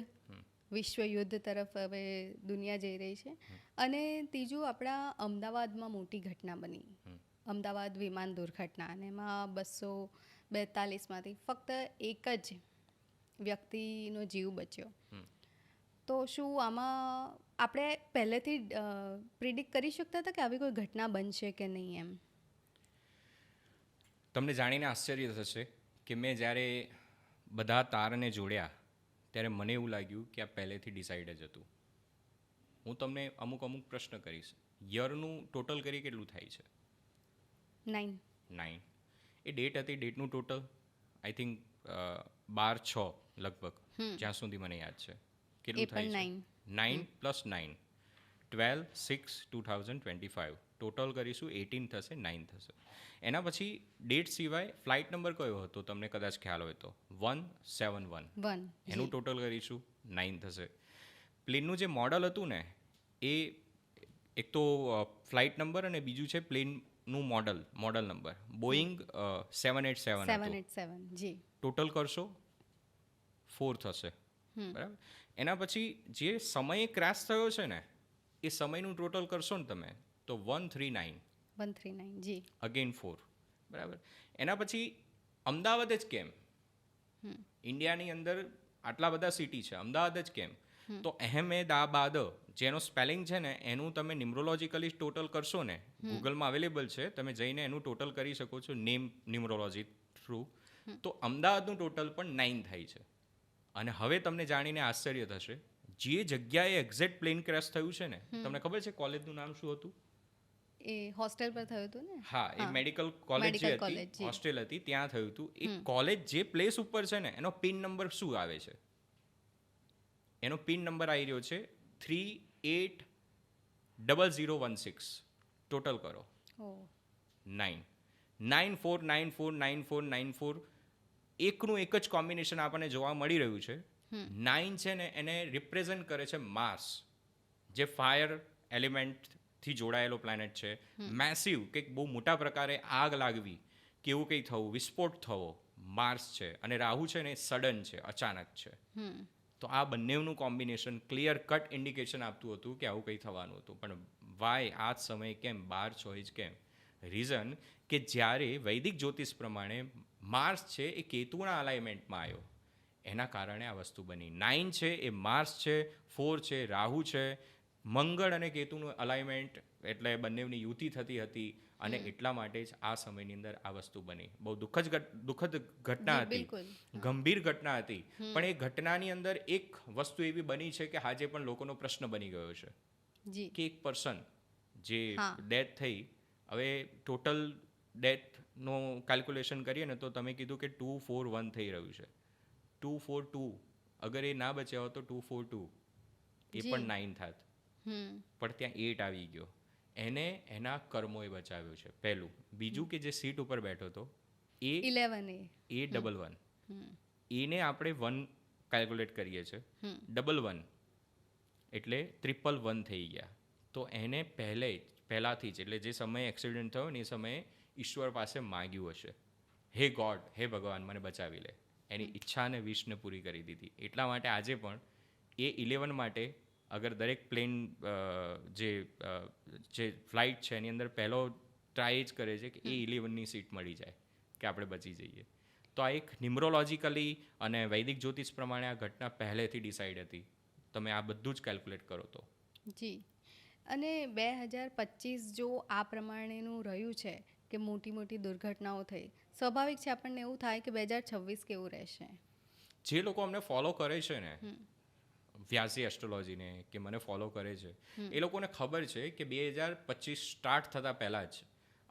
વિશ્વ યુદ્ધ તરફ હવે દુનિયા જઈ રહી છે, અને ત્રીજું આપણા અમદાવાદમાં મોટી ઘટના બની, અમદાવાદ વિમાન દુર્ઘટના, અને એમાં 242માંથી ફક્ત એક જ વ્યક્તિનો જીવ બચ્યો. તો શું આમાં આપણે પહેલેથી પ્રિડિક્ટ કરી શકતા હતા કે આવી કોઈ ઘટના બનશે કે નહીં એમ? તમને જાણીને આશ્ચર્ય થશે કે મેં જ્યારે બધા તારને જોડ્યા ત્યારે મને એવું લાગ્યું કે આ પહેલેથી ડિસાઇડ જ હતું. હું તમને અમુક પ્રશ્ન કરીશ. યરનું ટોટલ કરી કેટલું થાય છે? 9. એ ડેટ હતી, ડેટનું ટોટલ આઈ થિંક 12/6 લગભગ, જ્યાં સુધી મને યાદ છે. કેટલું થાય છે? 9 + 9, 12/6/2025. ટોટલ કરીશું 18 થશે, 9 થશે. એના પછી ડેટ સિવાય ફ્લાઇટ નંબર કયો હતો તમને કદાચ ખ્યાલ હોય તો 171. 1 એનું ટોટલ કરીશું 9 થશે. પ્લેનનું જે મોડલ હતું ને એ એક તો ફ્લાઇટ નંબર અને બીજું છે પ્લેનનું મોડલ નંબર બોઈંગ 787 હતું. 787 જી ટોટલ કરશો 4 થશે, બરાબર. એના પછી જે સમયે ક્રેશ થયો છે ને એ સમયનું ટોટલ કરશો ને તમે તો 139, 139 જી અગેન 4, બરાબર. એના પછી અમદાવાદ જ કેમ? ઇન્ડિયાની અંદર આટલા બધા સિટી છે, અમદાવાદ જ કેમ? તો અહેમદાબાદ જેનો સ્પેલિંગ છે ને એનું તમે ન્યુમરોલોજીકલી ટોટલ કરશો ને, ગૂગલમાં અવેલેબલ છે, તમે જઈને એનું ટોટલ કરી શકો છો ન્યુમરોલોજી થ્રુ. તો અમદાવાદનું ટોટલ પણ 9 થાય છે. અને હવે તમને જાણીને આશ્ચર્ય થશે, જે જગ્યાએ એક્ઝેક્ટ પ્લેન ક્રેશ થયું છે ને, તમને ખબર છે કોલેજનું નામ શું હતું? એ હોસ્ટેલ પર થયું હતું ને? હા, એ મેડિકલ કોલેજ જે Medical college, હતી, જી. હોસ્ટેલ હતી, ત્યાં થયું હતું. એ કોલેજ જે પ્લેસ ઉપર છે ને એનો પિન નંબર શું આવે છે? એનો પિન નંબર આવી રહ્યો છે 380016. ટોટલ કરો ઓ 9, 94949494. એકનું એક જ કોમ્બિનેશન આપણને જોવા મળી રહ્યું છે. 9 છે ને એને રિપ્રેઝન્ટ કરે છે માર્સ, જે ફાયર એલિમેન્ટથી જોડાયેલો પ્લેનેટ છે. મેસિવ, કંઈક બહુ મોટા પ્રકારે આગ લાગવી કે એવું કંઈ થવું, વિસ્ફોટ થવો, માર્સ છે. અને રાહુ છે ને સડન છે, અચાનક છે. તો આ બંનેનું કોમ્બિનેશન ક્લિયર કટ ઇન્ડિકેશન આપતું હતું કે આવું કંઈ થવાનું હતું. પણ વાય આ જ સમયે કેમ 12 કેમ? રીઝન કે જ્યારે વૈદિક જ્યોતિષ પ્રમાણે માર્સ છે એ કેતુના અલાઇનમેન્ટમાં આવ્યો, એના કારણે આ વસ્તુ બની. 9 છે એ માર્સ છે, 4 છે રાહુ છે. મંગળ અને કેતુનું અલાઇનમેન્ટ એટલે બંનેની યુતિ થતી હતી અને એટલા માટે જ આ સમયની અંદર આ વસ્તુ બની. બહુ દુઃખદ ઘટના જી, હતી, બિલકુલ. ગંભીર ઘટના હતી. પણ એ ઘટનાની અંદર એક વસ્તુ એવી બની છે કે આજે પણ લોકોનો પ્રશ્ન બની ગયો છે જી કે એક પર્સન જે હા. ડેથ થઈ, હવે ટોટલ ડેથનો કેલ્ક્યુલેશન કરીએ ને તો તમે કીધું કે 241 થઈ રહ્યું છે. 242 અગર એ ના બચ્યા હોત તો 242 એ જી. પણ 9 થાત. પણ ત્યાં 8 આવી ગયો. એને એના કર્મોએ બચાવ્યો છે, પહેલું. બીજું કે જે સીટ ઉપર બેઠો હતો એ 11 એ 11, એને આપણે 1 કેલ્ક્યુલેટ કરીએ છીએ. 11 એટલે 111 થઈ ગયા. તો એને પહેલાથી જ એટલે જે સમયે એક્સિડન્ટ થયો ને એ સમયે ઈશ્વર પાસે માગ્યું હશે, હે ગોડ, હે ભગવાન મને બચાવી લે. એની ઈચ્છાને વિશને પૂરી કરી દીધી. એટલા માટે આજે પણ એ 11 માટે અગર દરેક પ્લેન જે ફ્લાઇટ છે એની અંદર પહેલો ટ્રાય જ કરે છે કે એ 11ની સીટ મળી જાય કે આપણે બચી જઈએ. તો આ એક ન્યુમરોલોજીકલી અને વૈદિક જ્યોતિષ પ્રમાણે આ ઘટના પહેલેથી ડિસાઇડ હતી. તમે આ બધું જ કેલ્ક્યુલેટ કરો તો. જી. અને 2025 જો આ પ્રમાણેનું રહ્યું છે કે મોટી મોટી દુર્ઘટનાઓ થઈ, સ્વાભાવિક છે આપણને એવું થાય કે 2026 કેવું રહેશે? જે લોકો અમને ફોલો કરે છે ને, વ્યાસી એસ્ટ્રોલોજીને કે મને ફોલો કરે છે, એ લોકોને ખબર છે કે 2025 સ્ટાર્ટ થતાં પહેલાં જ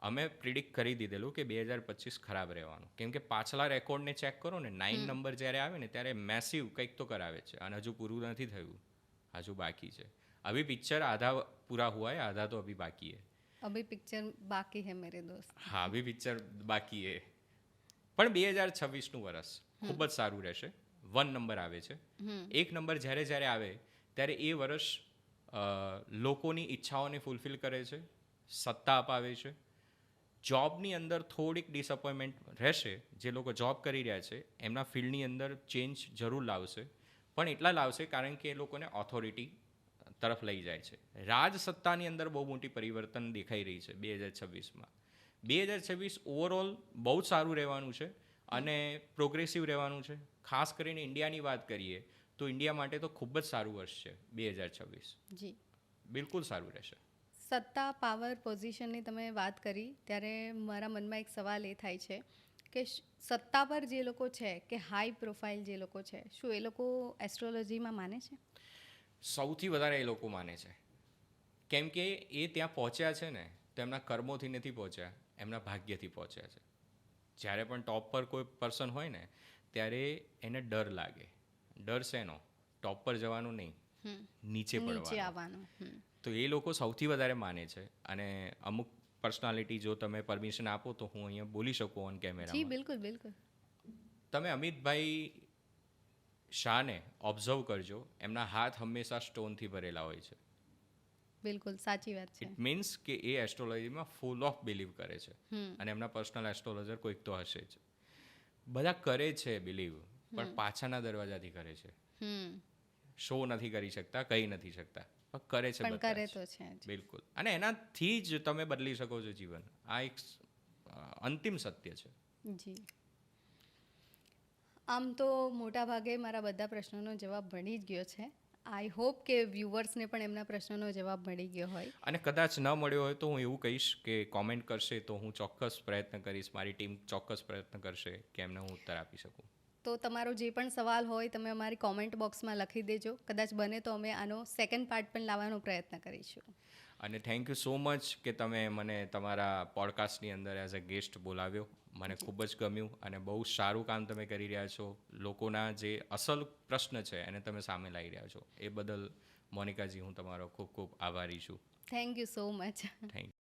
અમે પ્રિડિક્ટ કરી દીધેલું કે 2025 ખરાબ રહેવાનું. કેમ કે પાછલા રેકોર્ડને ચેક કરો ને, 9 નંબર જ્યારે આવે ને ત્યારે મેસિવ કંઈક તો કરાવે છે. અને હજુ પૂરું નથી થયું, હજુ બાકી છે. અભી પિક્ચર આધા પૂરા હુઆ है, आधा तो अभी बाकी है. અભી પિક્ચર બાકી હે મેરે દોસ્ત. હા, અભી પિક્ચર બાકી है. પણ 2026નું વર્ષ ખૂબ જ સારું રહેશે. 1 નંબર આવે છે. 1 નંબર જ્યારે આવે ત્યારે એ વર્ષ લોકોની ઈચ્છાઓને ફૂલફિલ કરે છે, સત્તા અપાવે છે. જોબની અંદર થોડીક ડિસઅપોઇન્ટમેન્ટ રહેશે. જે લોકો જોબ કરી રહ્યા છે એમના ફિલ્ડની અંદર ચેન્જ જરૂર લાવશે, પણ એટલા લાવશે કારણ કે એ લોકોને ઓથોરિટી તરફ લઈ જાય છે. રાજસત્તાની અંદર બહુ મોટી પરિવર્તન દેખાઈ રહી છે 2026માં. 2026 ઓવરઓલ બહુ જ સારું રહેવાનું છે અને પ્રોગ્રેસિવ રહેવાનું છે. ખાસ કરીને ઇન્ડિયાની વાત કરીએ તો ઇન્ડિયા માટે તો ખૂબ જ સારું વર્ષ છે 2026. જી. બિલકુલ સારું રહેશે. સત્તા, પાવર, પોઝિશનની તમે વાત કરી ત્યારે મારા મનમાં એક સવાલ એ થાય છે કે સત્તા પર જે લોકો છે કે હાઈ પ્રોફાઇલ જે લોકો છે, શું એ લોકો એસ્ટ્રોલોજીમાં માને છે? સૌથી વધારે એ લોકો માને છે. કેમ કે એ ત્યાં પહોંચ્યા છે ને તો એમના કર્મોથી નથી પહોંચ્યા, એમના ભાગ્યથી પહોંચ્યા છે. જ્યારે પણ ટોપ પર કોઈ પર્સન હોય ને ત્યારે એને ડર લાગે. ડર શેનો? ટોપ પર જવાનું નહીં, નીચે નીચે પડવાનો. આવવાનું. તો એ લોકો સૌથી વધારે માને છે. અને અમુક પર્સનાલિટી જો તમે પરમિશન આપો તો હું અહીંયા બોલી શકું ઓન જી કેમેરામાં. બિલકુલ બિલકુલ. તમે અમિતભાઈ શાહને ઓબ્ઝર્વ કરજો, એમના હાથ હંમેશા સ્ટોનથી ભરેલા હોય છે. બિલકુલ સાચી વાત છે. ઇટ મીન્સ કે એ એસ્ટ્રોલોજીમાં ફૂલ ઓફ બિલીવ કરે છે. અને એમના પર્સનલ એસ્ટ્રોલોજર કોઈક તો હશે જ. બધા કરે છે બિલીવ, પણ પાછળના દરવાજાથી કરે છે. શો નથી કરી શકતા, કહી નથી શકતા, પણ કરે છે પણ બધા કરે જ. તો છે જ. બિલકુલ. અને એનાથી જ તમે બદલી શકો છો જીવન. આ એક અંતિમ સત્ય છે. જી. આમ તો મોટા ભાગે મારા બધા પ્રશ્નોનો જવાબ મળી જ ગયો છે. આઈ હોપ કે વ્યુઅર્સને પણ એમના પ્રશ્નોનો જવાબ મળી ગયો હોય. અને કદાચ ન મળ્યો હોય તો હું એવું કહીશ કે કોમેન્ટ કરશે તો હું ચોક્કસ પ્રયત્ન કરીશ, મારી ટીમ ચોક્કસ પ્રયત્ન કરશે કે એમને હું ઉત્તર આપી શકું. તો તમારો જે પણ સવાલ હોય તમે અમારી કોમેન્ટ બોક્સમાં લખી દેજો. કદાચ બને તો અમે આનો સેકન્ડ પાર્ટ પણ લાવવાનો પ્રયત્ન કરીશું. અને થેન્ક યુ સો મચ કે તમે મને તમારા પોડકાસ્ટની અંદર એઝ અ ગેસ્ટ બોલાવ્યો. મને ખૂબ જ ગમ્યું અને બહુ સારું કામ તમે કરી રહ્યા છો. લોકોના જે અસલ પ્રશ્ન છે એને તમે સામે લાવી રહ્યા છો. એ બદલ મોનિકાજી હું તમારો ખૂબ ખૂબ આભારી છું. Thank you so much. Thank you.